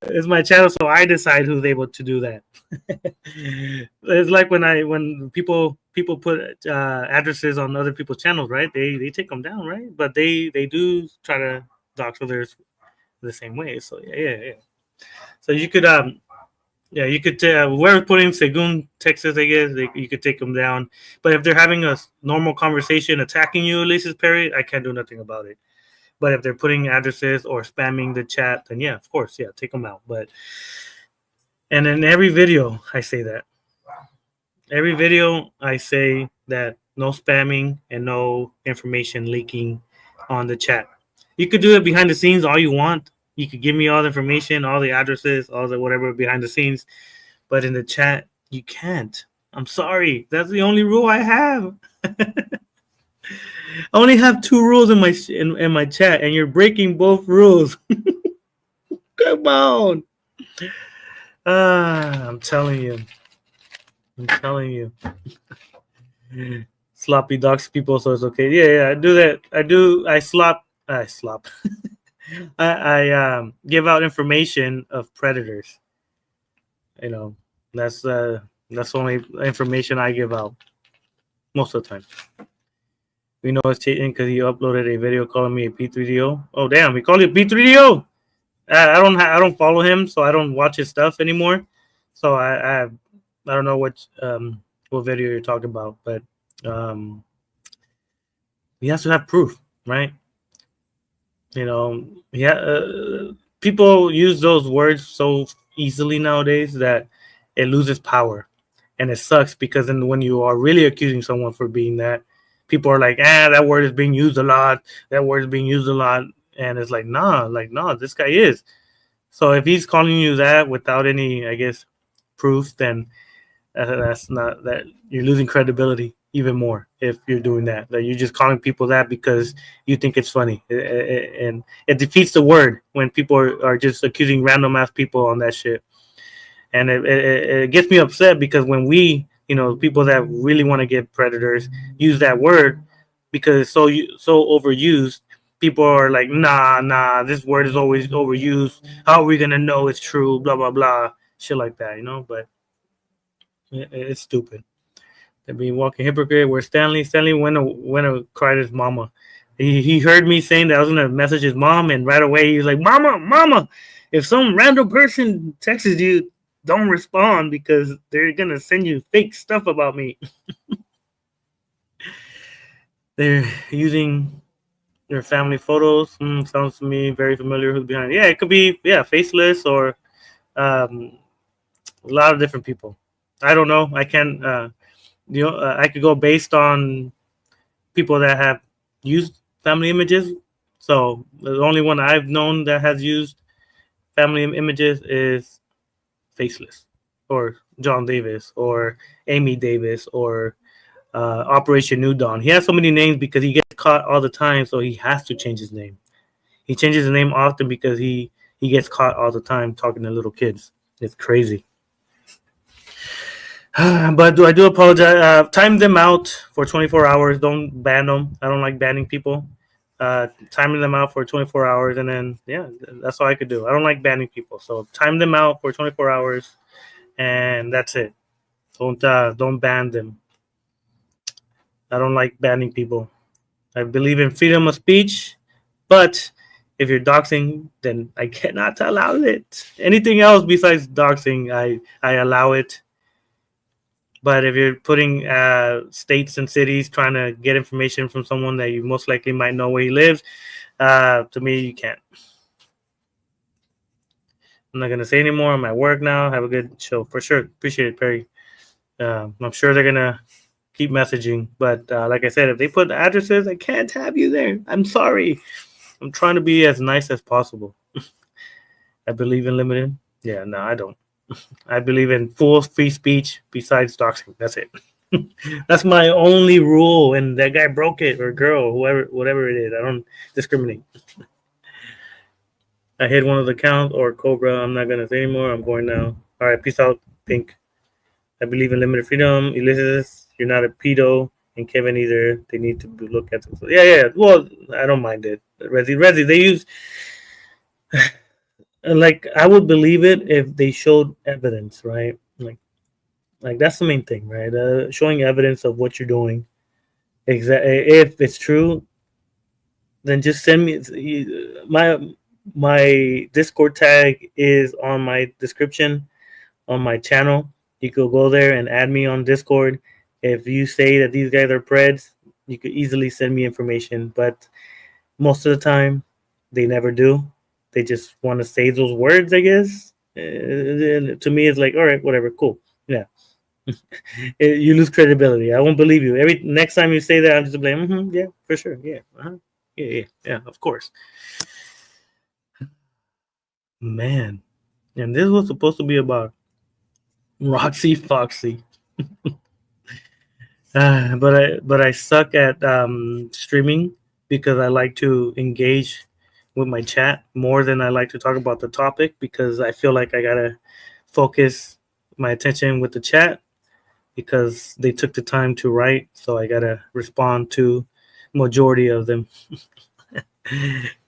It's my channel, so I decide who's able to do that. It's like when people put addresses on other people's channels, right? They take them down, right? But they do try to dox others the same way. So yeah. So you could you could we're putting Segun, Texas, I guess you could take them down. But if they're having a normal conversation attacking you, Ulysses Perry, I can't do nothing about it. But if they're putting addresses or spamming the chat, then yeah, of course, yeah, take them out. And in every video, I say that. Every video, I say that no spamming and no information leaking on the chat. You could do it behind the scenes all you want. You could give me all the information, all the addresses, all the whatever behind the scenes. But in the chat, you can't. I'm sorry. That's the only rule I have. I only have two rules in my chat, and you're breaking both rules. Come on. I'm telling you. Sloppy docs people, so it's okay. Yeah, I do that. I slop. I give out information of predators. That's the only information I give out most of the time. We know it's cheating because he uploaded a video calling me a P3DO. Oh damn, he called you a P3DO. I don't follow him, so I don't watch his stuff anymore. So I don't know what video you're talking about, but he has to have proof, right? People use those words so easily nowadays that it loses power, and it sucks because then when you are really accusing someone for being that, people are like, that word is being used a lot. That word is being used a lot, and it's like, nah, this guy is. So if he's calling you that without any, I guess, proof, then that's not that you're losing credibility even more if you're doing that. That you're just calling people that because you think it's funny, and it defeats the word when people are just accusing random ass people on that shit. And it gets me upset because when we, people that really want to get predators use that word because it's so overused, people are like, nah, this word is always overused. How are we gonna know it's true? Blah blah blah, shit like that, But it's stupid. They be walking hypocrite. Where Stanley went to cry to his mama. He heard me saying that I was gonna message his mom, and right away he was like, "Mama, if some random person texts you, don't respond because they're gonna send you fake stuff about me. They're using your family photos. Sounds to me very familiar. Who's behind? Yeah, it could be faceless or um, a lot of different people. I don't know. I can't. I could go based on people that have used family images. So the only one I've known that has used family images is Faceless, or John Davis, or Amy Davis, or Operation New Dawn. He has so many names because he gets caught all the time, so he has to change his name. He changes his name often because he gets caught all the time talking to little kids. It's crazy. But I do apologize. Time them out for 24 hours. Don't ban them. I don't like banning people. Timing them out for 24 hours, and then that's all I could do. I don't like banning people, so time them out for 24 hours, and that's it. Don't ban them. I don't like banning people. I believe in freedom of speech, but if you're doxing, then I cannot allow it. Anything else besides doxing, I allow it. But if you're putting states and cities trying to get information from someone that you most likely might know where he lives, to me, you can't. I'm not going to say anymore. I'm at work now. Have a good show. For sure. Appreciate it, Perry. I'm sure they're going to keep messaging. But like I said, if they put addresses, I can't have you there. I'm sorry. I'm trying to be as nice as possible. I believe in limited. Yeah, no, I don't. I believe in full free speech besides doxing. That's it. That's my only rule, and that guy broke it, or girl, whatever it is. I don't discriminate. I hit one of the accounts or Cobra. I'm not gonna say anymore. I'm going now. All right, peace out, Pink. I believe in limited freedom. Ulysses, you're not a pedo, and Kevin either. They need to look at them. Yeah. Well, I don't mind it. Resi, they use. Like, I would believe it if they showed evidence, right? Like that's the main thing, right? Showing evidence of what you're doing. If it's true, then just send me my Discord tag is on my description on my channel. You could go there and add me on Discord. If you say that these guys are Preds, you could easily send me information. But most of the time, they never do. They just want to say those words, I guess. And to me, it's like, all right, whatever, cool. Yeah. You lose credibility. I won't believe you. Every next time you say that, I'm just like, yeah, for sure, yeah, yeah, of course. Man, and this was supposed to be about Roxy Foxy. But I suck at streaming because I like to engage with my chat more than I like to talk about the topic, because I feel like I gotta focus my attention with the chat because they took the time to write, so I gotta respond to majority of them.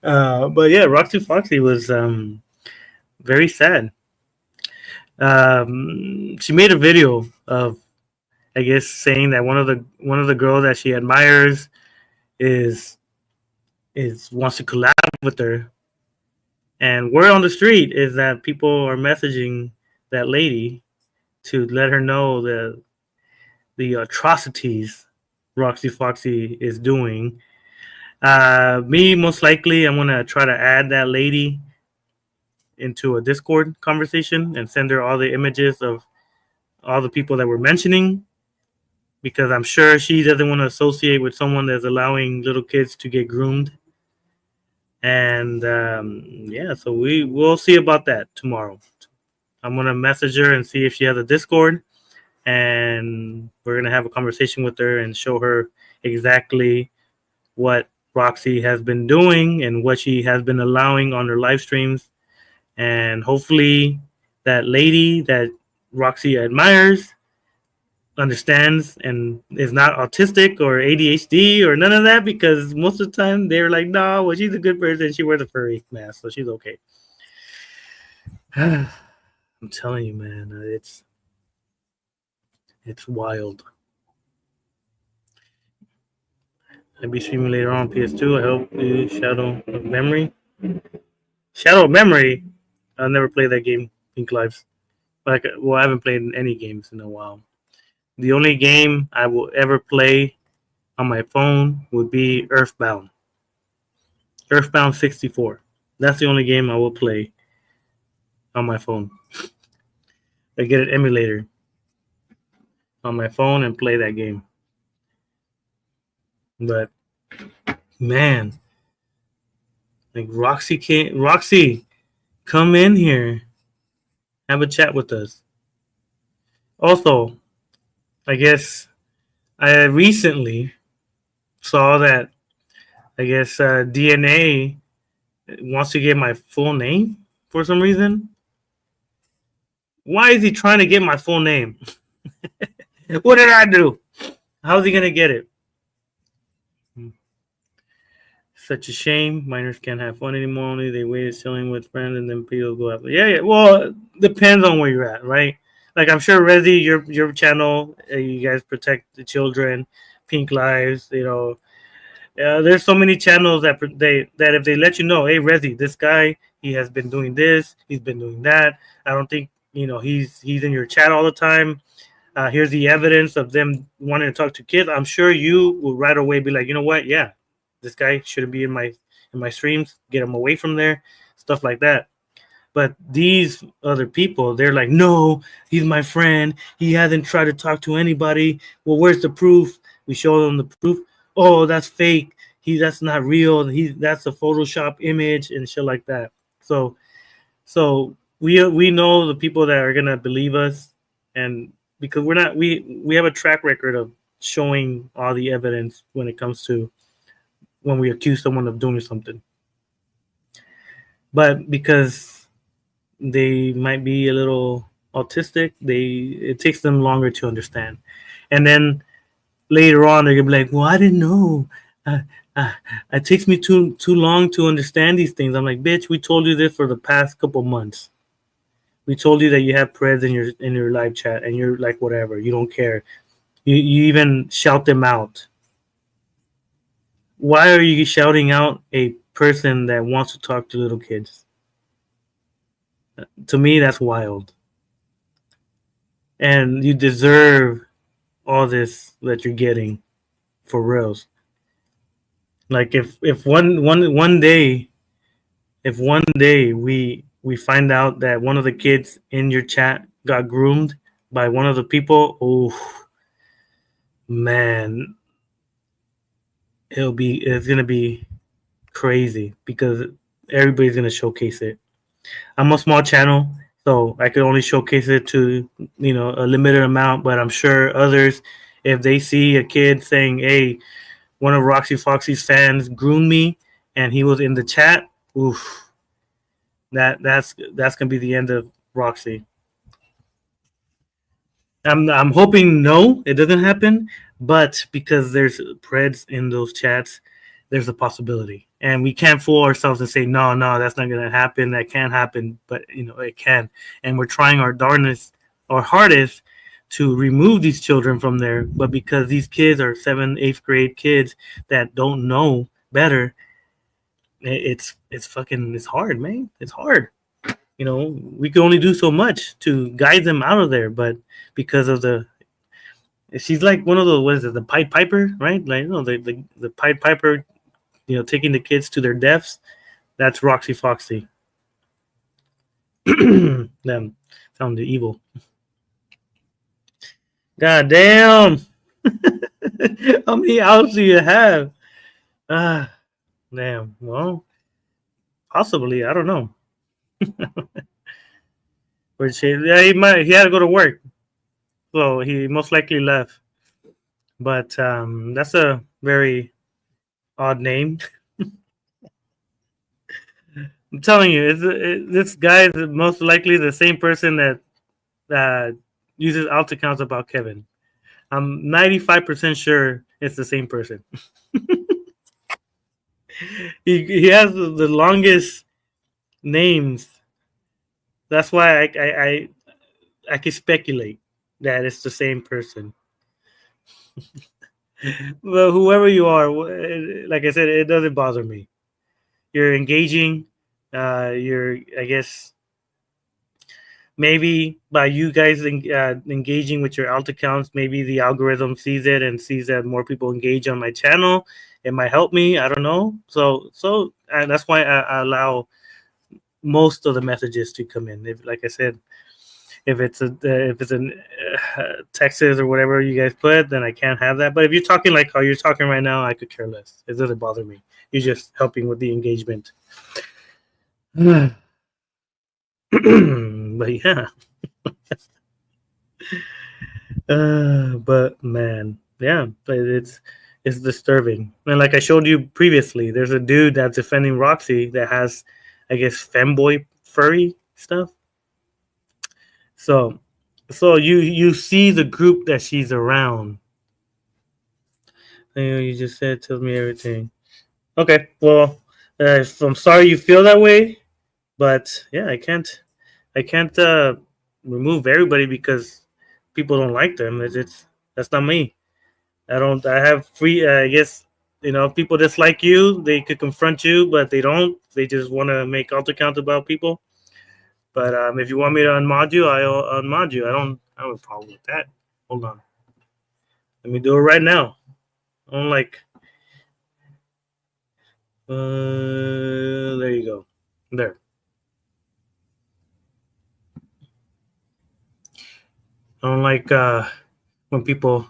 But yeah, Roxy Foxy was very sad. She made a video of, I guess, saying that one of the girls that she admires is wants to collab with her, and word on the street is that people are messaging that lady to let her know the atrocities Roxy Foxy is doing. Me, most likely, I'm gonna try to add that lady into a Discord conversation and send her all the images of all the people that we're mentioning, because I'm sure she doesn't want to associate with someone that's allowing little kids to get groomed. And so we'll see about that tomorrow. I'm gonna message her and see if she has a Discord, and we're gonna have a conversation with her and show her exactly what Roxy has been doing and what she has been allowing on her live streams. And hopefully that lady that Roxy admires understands and is not autistic or ADHD or none of that, because most of the time they're like, no, well, she's a good person. She wears a furry mask, so she's okay. I'm telling you, man, it's wild. I'll be streaming later on PS2. I hope you Shadow of Memory. Shadow of Memory. I'll never play that game. Pink Lives. Like, well, I haven't played any games in a while. The only game I will ever play on my phone would be Earthbound. Earthbound 64. That's the only game I will play on my phone. I get an emulator on my phone and play that game. But man, like Roxy, come in here, have a chat with us. Also, I guess I recently saw that I guess DNA wants to get my full name for some reason. Why is he trying to get my full name? What did I do? How's he gonna get it? Such a shame. Minors can't have fun anymore. Only they waited chilling with friends and then people go out. Yeah. Well, depends on where you're at, right? Like I'm sure Resi, your channel, you guys protect the children, Pink Lives, there's so many channels that if they let you know, hey Resi, this guy he has been doing this, he's been doing that. I don't think he's in your chat all the time. Here's the evidence of them wanting to talk to kids. I'm sure you will right away be like, you know what? Yeah, this guy shouldn't be in my streams. Get him away from there, stuff like that. But these other people, they're like, no, he's my friend. He hasn't tried to talk to anybody. Well, where's the proof? We show them the proof. Oh, that's fake. That's not real. That's a Photoshop image and shit like that. So we know the people that are gonna believe us, and because we have a track record of showing all the evidence when it comes to when we accuse someone of doing something. But because they might be a little autistic, it takes them longer to understand. And then later on, they're gonna be like, "Well, I didn't know. It takes me too long to understand these things." I'm like, "Bitch, we told you this for the past couple months. We told you that you have Preds in your live chat, and you're like, whatever, you don't care. You even shout them out. Why are you shouting out a person that wants to talk to little kids? To me, that's wild. And you deserve all this that you're getting, for reals. Like if one day, if one day we find out that one of the kids in your chat got groomed by one of the people, oh man, it's gonna be crazy because everybody's gonna showcase it. I'm a small channel, so I could only showcase it to a limited amount. But I'm sure others, if they see a kid saying, "Hey, one of Roxy Foxy's fans groomed me," and he was in the chat, oof, that's gonna be the end of Roxy. I'm hoping no, it doesn't happen, but because there's Preds in those chats, there's a possibility, and we can't fool ourselves and say no, that's not gonna happen. That can't happen, but it can, and we're trying our darnest, our hardest to remove these children from there. But because these kids are 7th, 8th grade kids that don't know better, it's fucking it's hard, man. It's hard. We can only do so much to guide them out of there, but because of she's like one of the what is it, the Pied Piper, right? Like the Pied Piper, taking the kids to their deaths. That's Roxy Foxy. Them sounded evil. God damn! How many outs do you have? Ah, damn. Well, possibly. I don't know. Yeah, he had to go to work, so he most likely left. But that's a very odd name. I'm telling you, this guy is most likely the same person that uses alt accounts about Kevin. I'm 95% sure it's the same person. he has the longest names. That's why I can speculate that it's the same person. Well, whoever you are, like I said, it doesn't bother me. You're engaging. You're, I guess, maybe by you guys engaging with your alt accounts, maybe the algorithm sees it and sees that more people engage on my channel. It might help me. I don't know. So that's why I allow most of the messages to come in. If, like I said, if it's in Texas or whatever you guys put, then I can't have that. But if you're talking like how you're talking right now, I could care less. It doesn't bother me. You're just helping with the engagement. But yeah. But man, yeah, but it's disturbing. And like I showed you previously, there's a dude that's defending Roxy that has, I guess, femboy furry stuff. So you see the group that she's around. You just said tells me everything. Okay, well, I'm sorry you feel that way, but yeah, I can't remove everybody because people don't like them. It's that's not me. I have free. I guess if people dislike you, they could confront you, but they don't. They just want to make alt accounts about people. But if you want me to unmod you, I'll unmod you. I don't have a problem with that. Hold on. Let me do it right now. I don't like. There you go. There. I don't like when people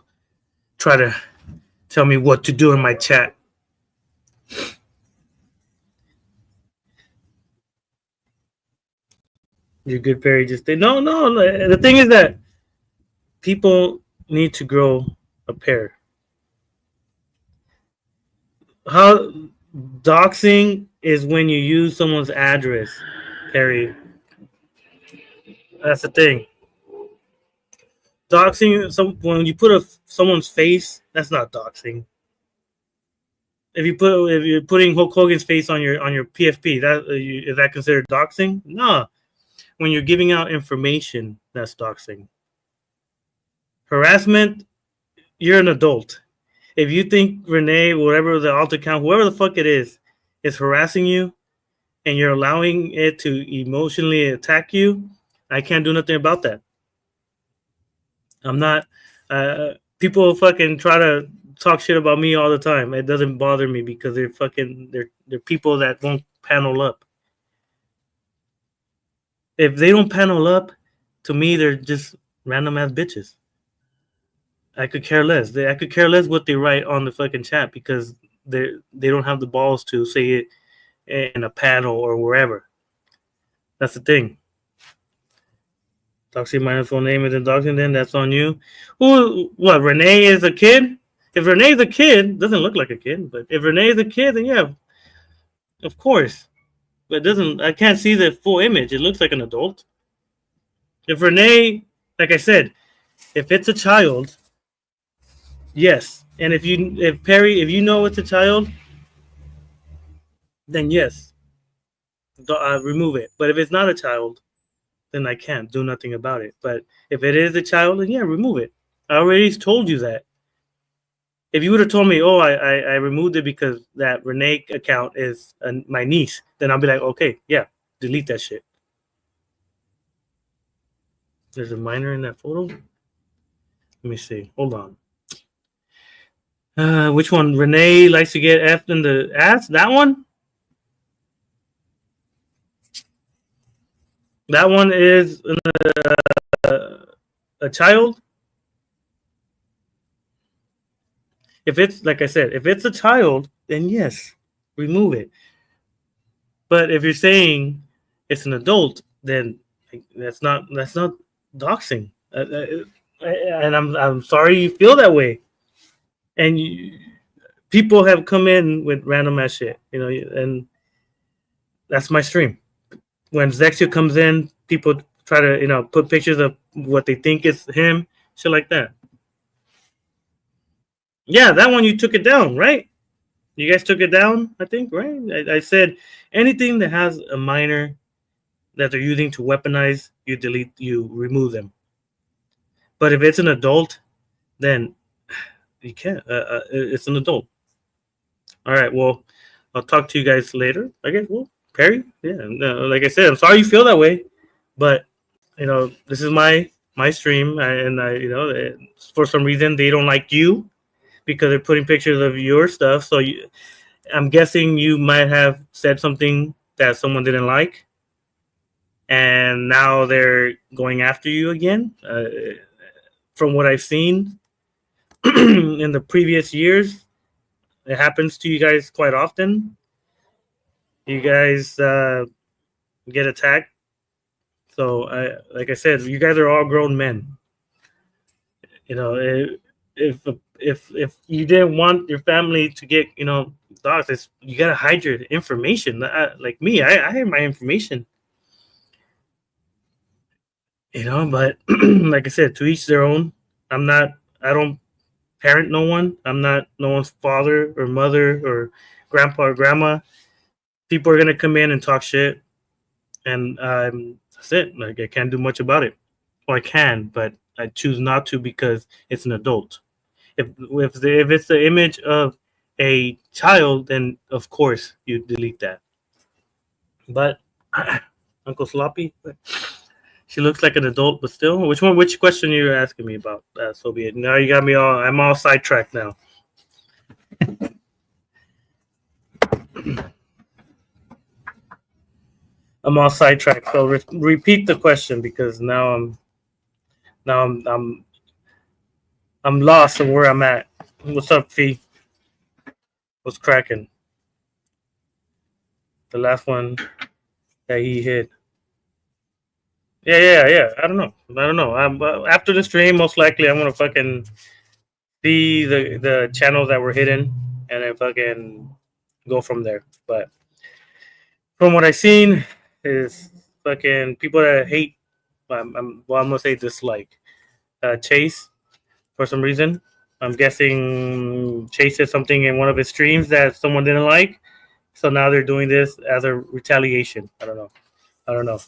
try to tell me what to do in my chat. You're good, Perry. Just say no. The thing is that people need to grow a pair. How doxing is when you use someone's address, Perry. That's the thing. Doxing, when you put someone's face, that's not doxing. If you're putting Hulk Hogan's face on your PFP, is that considered doxing? No. When you're giving out information, that's doxing. Harassment, you're an adult. If you think Renee, whatever the alt account, whoever the fuck it is harassing you, and you're allowing it to emotionally attack you, I can't do nothing about that. I'm not. People fucking try to talk shit about me all the time. It doesn't bother me because they're people that won't panel up. If they don't panel up, to me they're just random ass bitches. I could care less. I could care less what they write on the fucking chat because they don't have the balls to say it in a panel or wherever. That's the thing. Doxy minus full name is in doxing, then that's on you. What, Renee is a kid? If Renee's a kid, doesn't look like a kid, but if Renee is a kid, then yeah, of course. But I can't see the full image. It looks like an adult. If Renee, like I said, if it's a child, yes. And if Perry, if you know it's a child, then yes, remove it. But if it's not a child, then I can't do nothing about it. But if it is a child, then yeah, remove it. I already told you that. If you would have told me, oh, I removed it because that Renee account is my niece, then I'll be like, okay, yeah, delete that shit. There's a minor in that photo. Let me see. Hold on. Which one? Renee likes to get F in the ass? That one? That one is a child. If it's, like I said, if it's a child, then yes, remove it. But if you're saying it's an adult, then that's not doxing. And I'm sorry you feel that way. And people have come in with random ass shit, and that's my stream. When Zexia comes in, people try to put pictures of what they think is him, shit like that. Yeah, that one you took it down, right? You guys took it down, I think, right? I said anything that has a minor that they're using to weaponize, you remove them. But if it's an adult, then you can't. It's an adult. All right. Well, I'll talk to you guys later. I guess. Well, Perry. Yeah. Like I said, I'm sorry you feel that way, but this is my stream, and for some reason they don't like you because they're putting pictures of your stuff. So I'm guessing you might have said something that someone didn't like, and now they're going after you again. From what I've seen in the previous years, it happens to you guys quite often. You guys get attacked. So, like I said, you guys are all grown men. You know, if if you didn't want your family to get dogs, you gotta hide your information. Like me, I hide my information. But like I said, to each their own. I'm not. I don't parent no one. I'm not no one's father or mother or grandpa or grandma. People are gonna come in and talk shit, and that's it. Like I can't do much about it. Well, I can, but I choose not to because it's an adult. If it's the image of a child, then of course you delete that. But Uncle Sloppy, she looks like an adult, but still. Which question you're asking me about? So be it. Now you got me all. I'm all sidetracked now. I'm all sidetracked. So repeat the question because now I'm lost in where I'm at. What's up, Fee? What's cracking? The last one that he hit. Yeah. I don't know. After the stream, most likely I'm gonna fucking see the channels that were hidden and then fucking go from there. But from what I've seen, is fucking people that hate. I'm gonna say dislike Chase for some reason. I'm guessing Chase said something in one of his streams that someone didn't like, so now they're doing this as a retaliation. I don't know.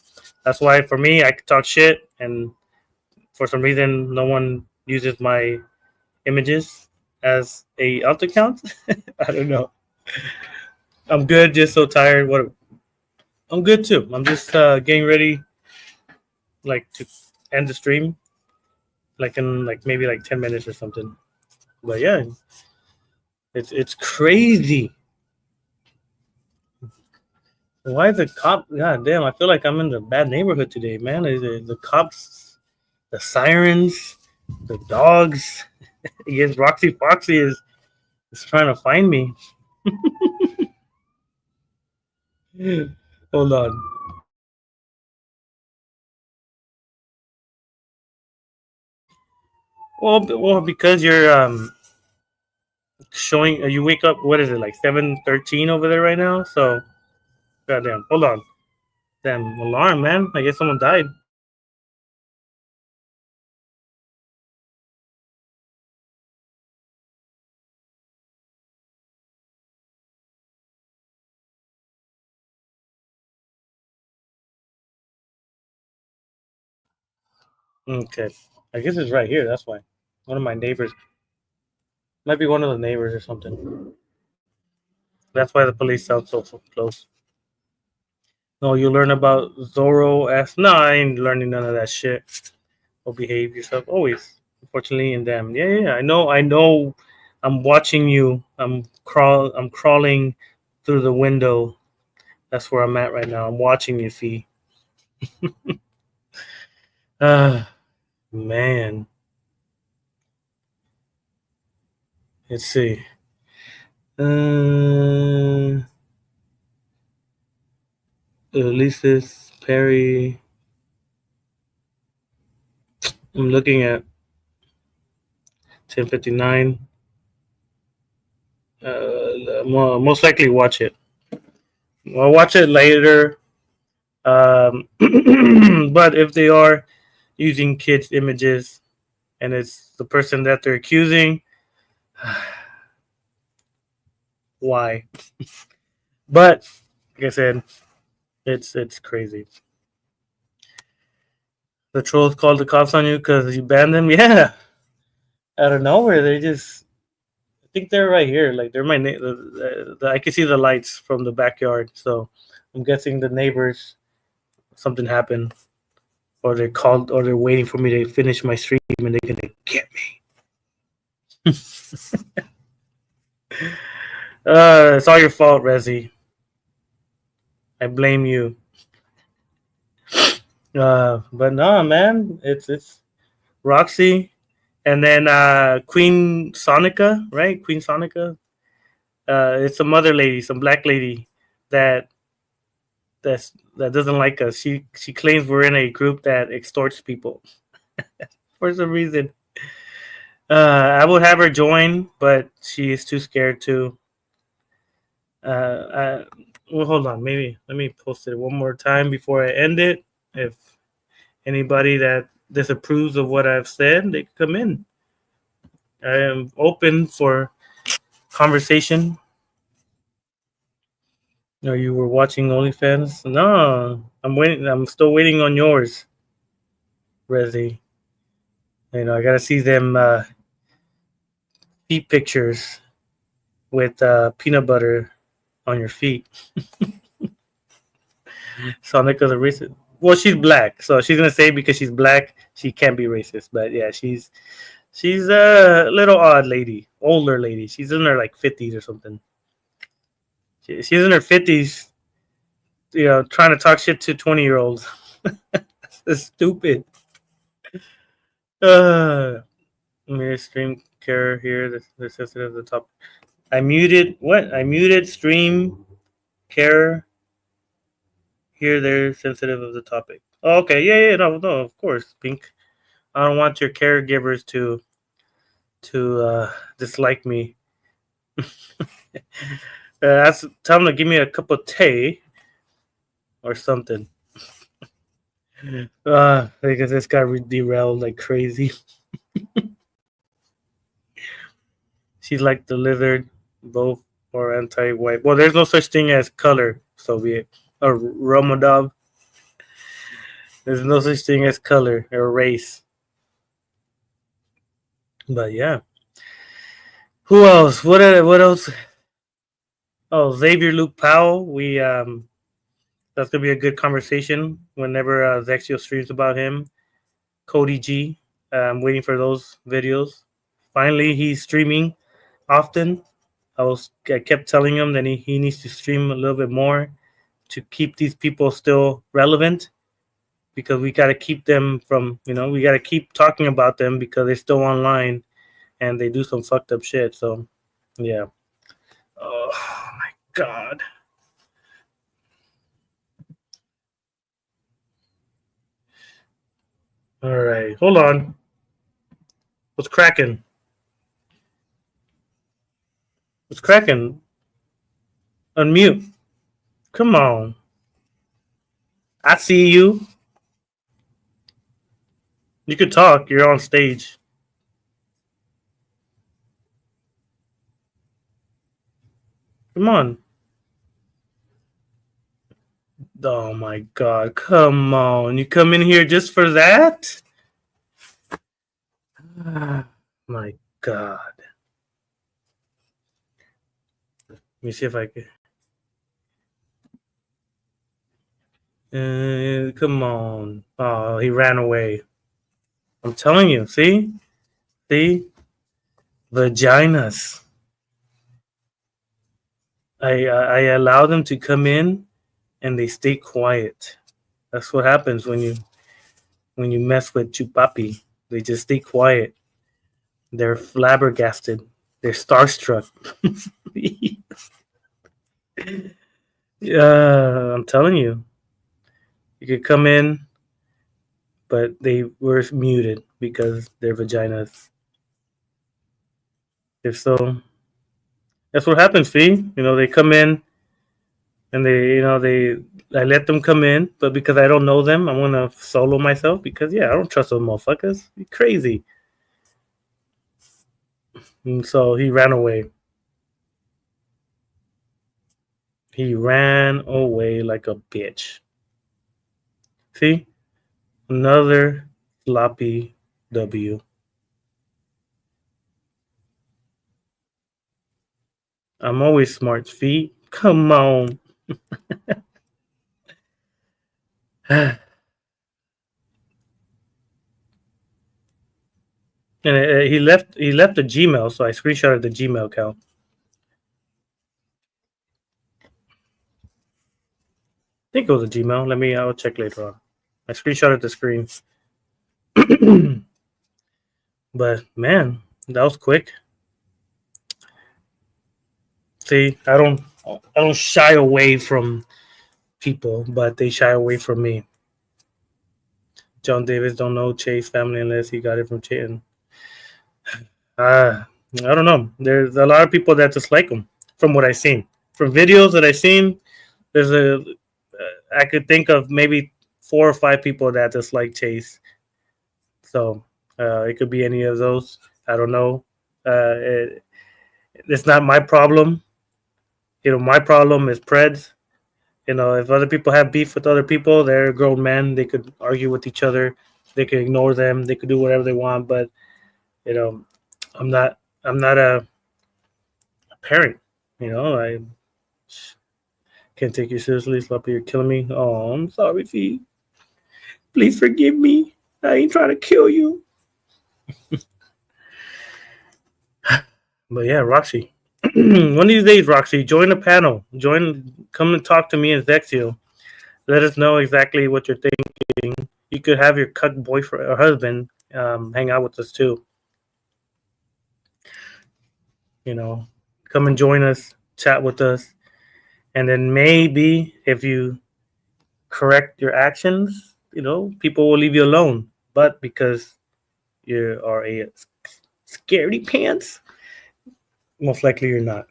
That's why for me, I could talk shit, and for some reason, no one uses my images as a alt account. I don't know. I'm good. Just so tired. What? I'm good too. I'm just getting ready, like to end the stream, like in like maybe like 10 minutes or something. But yeah, it's crazy. Why is the cop? God damn! I feel like I'm in the bad neighborhood today, man. The cops, the sirens, the dogs. Yes, Roxy Foxy is trying to find me. Hold on. Well, because you're showing. You wake up. What is it like 7:13 over there right now? So goddamn. Hold on. Damn alarm, man. I guess someone died. Okay. I guess it's right here. That's why. One of my neighbors might be one of the neighbors or something. That's why the police sound so close. No, you learn about Zoro. No, I ain't learning none of that shit. Or behave yourself always. Unfortunately, in them. Yeah. I know. I'm watching you. I'm crawling through the window. That's where I'm at right now. I'm watching you. See. Ah, man. Let's see. Ulysses Perry. I'm looking at 10:59. Most likely watch it. I'll watch it later. But if they are using kids' images and it's the person that they're accusing, why? But like I said, it's crazy. The trolls called the cops on you because you banned them. Yeah, out of nowhere, they just. I think they're right here. Like they're I can see the lights from the backyard. So I'm guessing the neighbors. Something happened. or they're called, or they're waiting for me to finish my stream, and they're gonna get me. It's all your fault, Rezi. I blame you. But no, man, it's Roxy, and then Queen Sonica, right? Queen Sonica. It's some other lady, some black lady that that doesn't like us. She claims we're in a group that extorts people for some reason. I would have her join, but she is too scared to. Well, hold on. Maybe let me post it one more time before I end it. If anybody that disapproves of what I've said, they can come in. I am open for conversation. No, you were watching OnlyFans? No, I'm waiting. I'm still waiting on yours, Rezi. I gotta see them feet pictures with peanut butter on your feet. Sonica the racist. Well, she's black, so she's gonna say because she's black, she can't be racist. But yeah, she's a little odd lady, older lady. She's in her like 50s or something. She's in her 50s, trying to talk shit to 20-year-olds. That's stupid. Let stream care here. They're sensitive to the top. I muted what? I muted stream care here. They're sensitive of the topic. Oh, okay, yeah, no, of course, Pink. I don't want your caregivers to dislike me. Tell them to give me a cup of tea or something. Because this got derailed like crazy. She's like the lizard, both or anti-white. Well, there's no such thing as color, Soviet or Romadov. There's no such thing as color or race. But yeah. Who else? What else? Oh, Xavier Luke Powell. That's gonna be a good conversation whenever Zexio streams about him. Cody G. I'm waiting for those videos. Finally, he's streaming often. I kept telling him that he needs to stream a little bit more to keep these people still relevant, because we got to keep them from, we got to keep talking about them because they're still online and they do some fucked up shit. So, yeah. Oh, my God. All right. Hold on. What's cracking? What's cracking? Unmute. Come on. I see you. You could talk. You're on stage. Come on. Oh my God. Come on. You come in here just for that? My God. Let me see if I can. Come on. Oh, he ran away. I'm telling you. See? Vaginas. I allow them to come in and they stay quiet. That's what happens when you mess with Chupapi. They just stay quiet. They're flabbergasted. They're starstruck. Yeah, I'm telling you. You could come in, but they were muted because they're vaginas. If so, that's what happens, Fee. They come in and I let them come in, but because I don't know them, I'm gonna solo myself because I don't trust those motherfuckers. You're crazy. And so he ran away. He ran away like a bitch. See? Another sloppy W. I'm always smart, Fee. Come on. And he left the Gmail, so I screenshotted the Gmail account. I think it was a Gmail. I'll check later on. I screenshotted the screen. But man, that was quick. See, I don't shy away from people, but they shy away from me. John Davis don't know Chase family unless he got it from Chayton. I don't know. There's a lot of people that dislike him from what I've seen. From videos that I've seen, there's I could think of maybe 4 or 5 people that dislike Chase. So it could be any of those. I don't know. It's not my problem. My problem is Preds. If other people have beef with other people, they're grown men. They could argue with each other. They could ignore them. They could do whatever they want. But you know, I'm not. I'm not a parent. I can't take you seriously. Sloppy, you're killing me. Oh, I'm sorry, Fee. Please forgive me. I ain't trying to kill you. But yeah, Roxy. One of these days, Roxy, join the panel. Come and talk to me and Zexio. Let us know exactly what you're thinking. You could have your cuck boyfriend or husband hang out with us too. Come and join us, chat with us, and then maybe if you correct your actions, people will leave you alone. But because you are a scaredy pants, most likely you're not.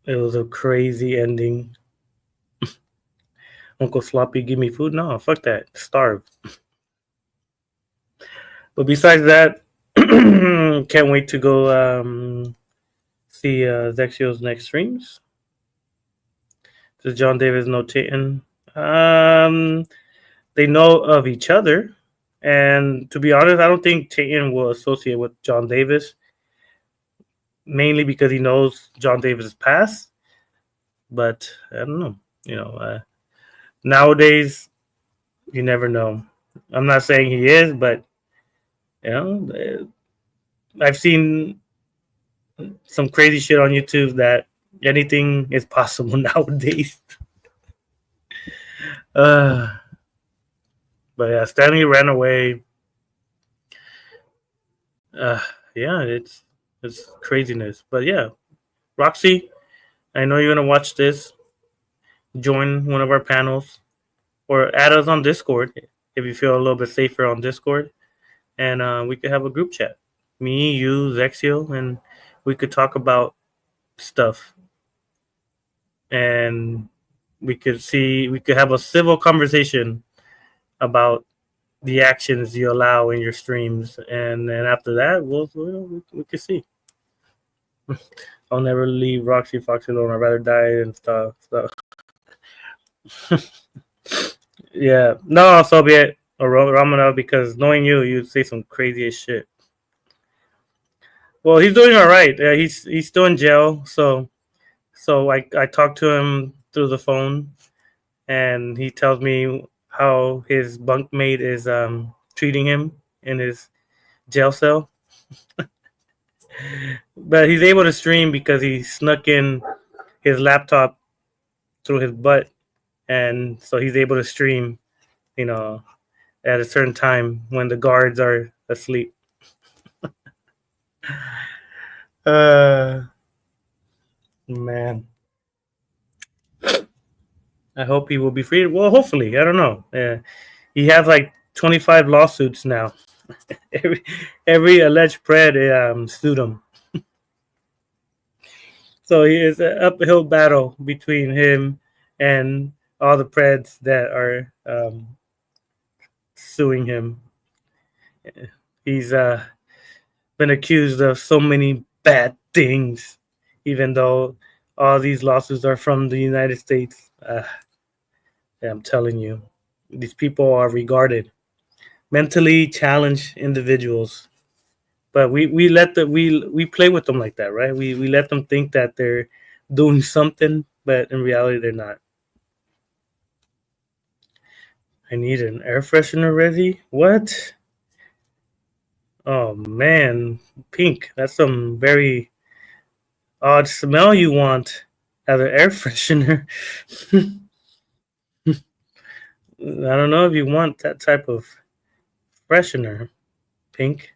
It was a crazy ending. Uncle Sloppy, give me food? No, fuck that. Starve. But besides that, can't wait to go see Zexio's next streams. Does John Davis know Chayton? They know of each other. And to be honest, I don't think Chayton will associate with John Davis, mainly because he knows John Davis' past. But I don't know. Nowadays, you never know. I'm not saying he is, but I've seen some crazy shit on YouTube that anything is possible nowadays. But yeah, Stanley ran away. Yeah, it's craziness. But yeah, Roxy, I know you're gonna watch this. Join one of our panels or add us on Discord if you feel a little bit safer on Discord, and we could have a group chat. Me, you, Zexio, and we could talk about stuff. And we could have a civil conversation about the actions you allow in your streams, and then after that, we could see. I'll never leave Roxy Fox alone. I'd rather die and stuff. Yeah, no, Soviet or Romanov, because knowing you'd say some craziest shit. Well, he's doing all right. He's still in jail, so I talked to him through the phone, and he tells me how his bunkmate is treating him in his jail cell. But he's able to stream because he snuck in his laptop through his butt, and so he's able to stream, at a certain time when the guards are asleep. Man, I hope he will be free. Well, hopefully, I don't know. He has like 25 lawsuits now. every alleged pred sued him. So he is an uphill battle between him and all the preds that are suing him. He's been accused of so many bad things, even though all these lawsuits are from the United States. I'm telling you, these people are regarded mentally challenged individuals, but we play with them like that, right? We let them think that they're doing something, but in reality they're not. I need an air freshener ready. What? Oh man, pink. That's some very odd smell you want as an air freshener. I don't know if you want that type of freshener, pink.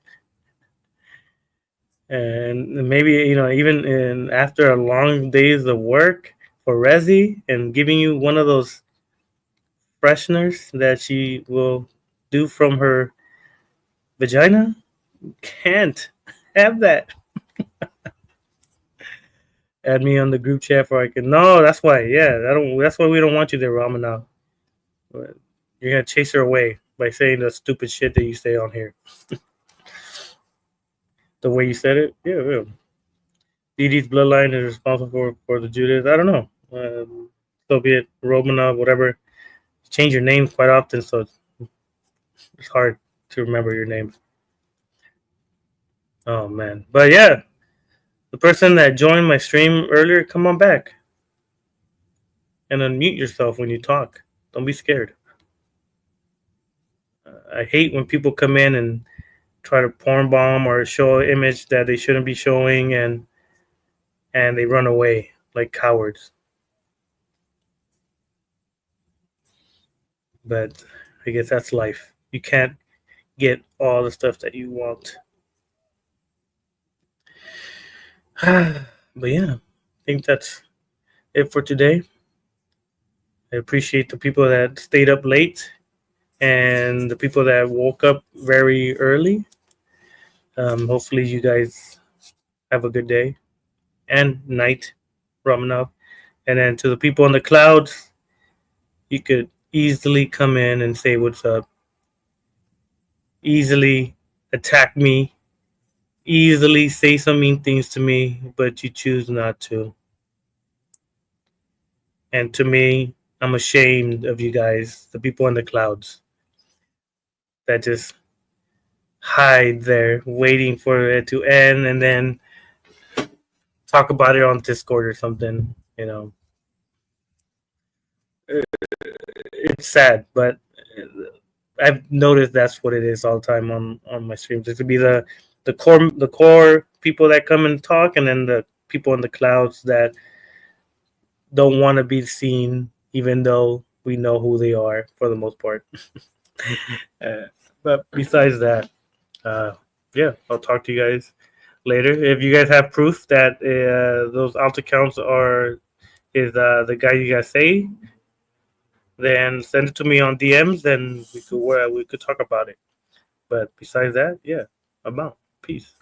And maybe even after a long days of work for Resi and giving you one of those fresheners that she will do from her vagina, can't have that. Add me on the group chat for I can. No, that's why. Yeah, I don't. That's why we don't want you there, Ramana. You're gonna chase her away by saying the stupid shit that you say on here. The way you said it, yeah, yeah. Dee Dee's bloodline is responsible for the Judas. I don't know. Soviet, Romanov, whatever. Change your names quite often, so it's hard to remember your names. Oh man, but yeah, the person that joined my stream earlier, come on back and unmute yourself when you talk. Don't be scared. I hate when people come in and try to porn bomb or show an image that they shouldn't be showing, and they run away like cowards. But I guess that's life. You can't get all the stuff that you want. But yeah, I think that's it for today. I appreciate the people that stayed up late and the people that woke up very early. Hopefully, you guys have a good day and night, Ramanov. And then to the people in the clouds, you could easily come in and say what's up, easily attack me, easily say some mean things to me, but you choose not to. And to me, I'm ashamed of you guys, the people in the clouds that just hide there waiting for it to end and then talk about it on Discord or something. It's sad, but I've noticed that's what it is all the time on my streams. It could be the core people that come and talk, and then the people in the clouds that don't want to be seen, even though we know who they are for the most part. But besides that, yeah, I'll talk to you guys later. If you guys have proof that those alt accounts is the guy you guys say, then send it to me on DMs. Then we could talk about it. But besides that, yeah, I'm out. Peace.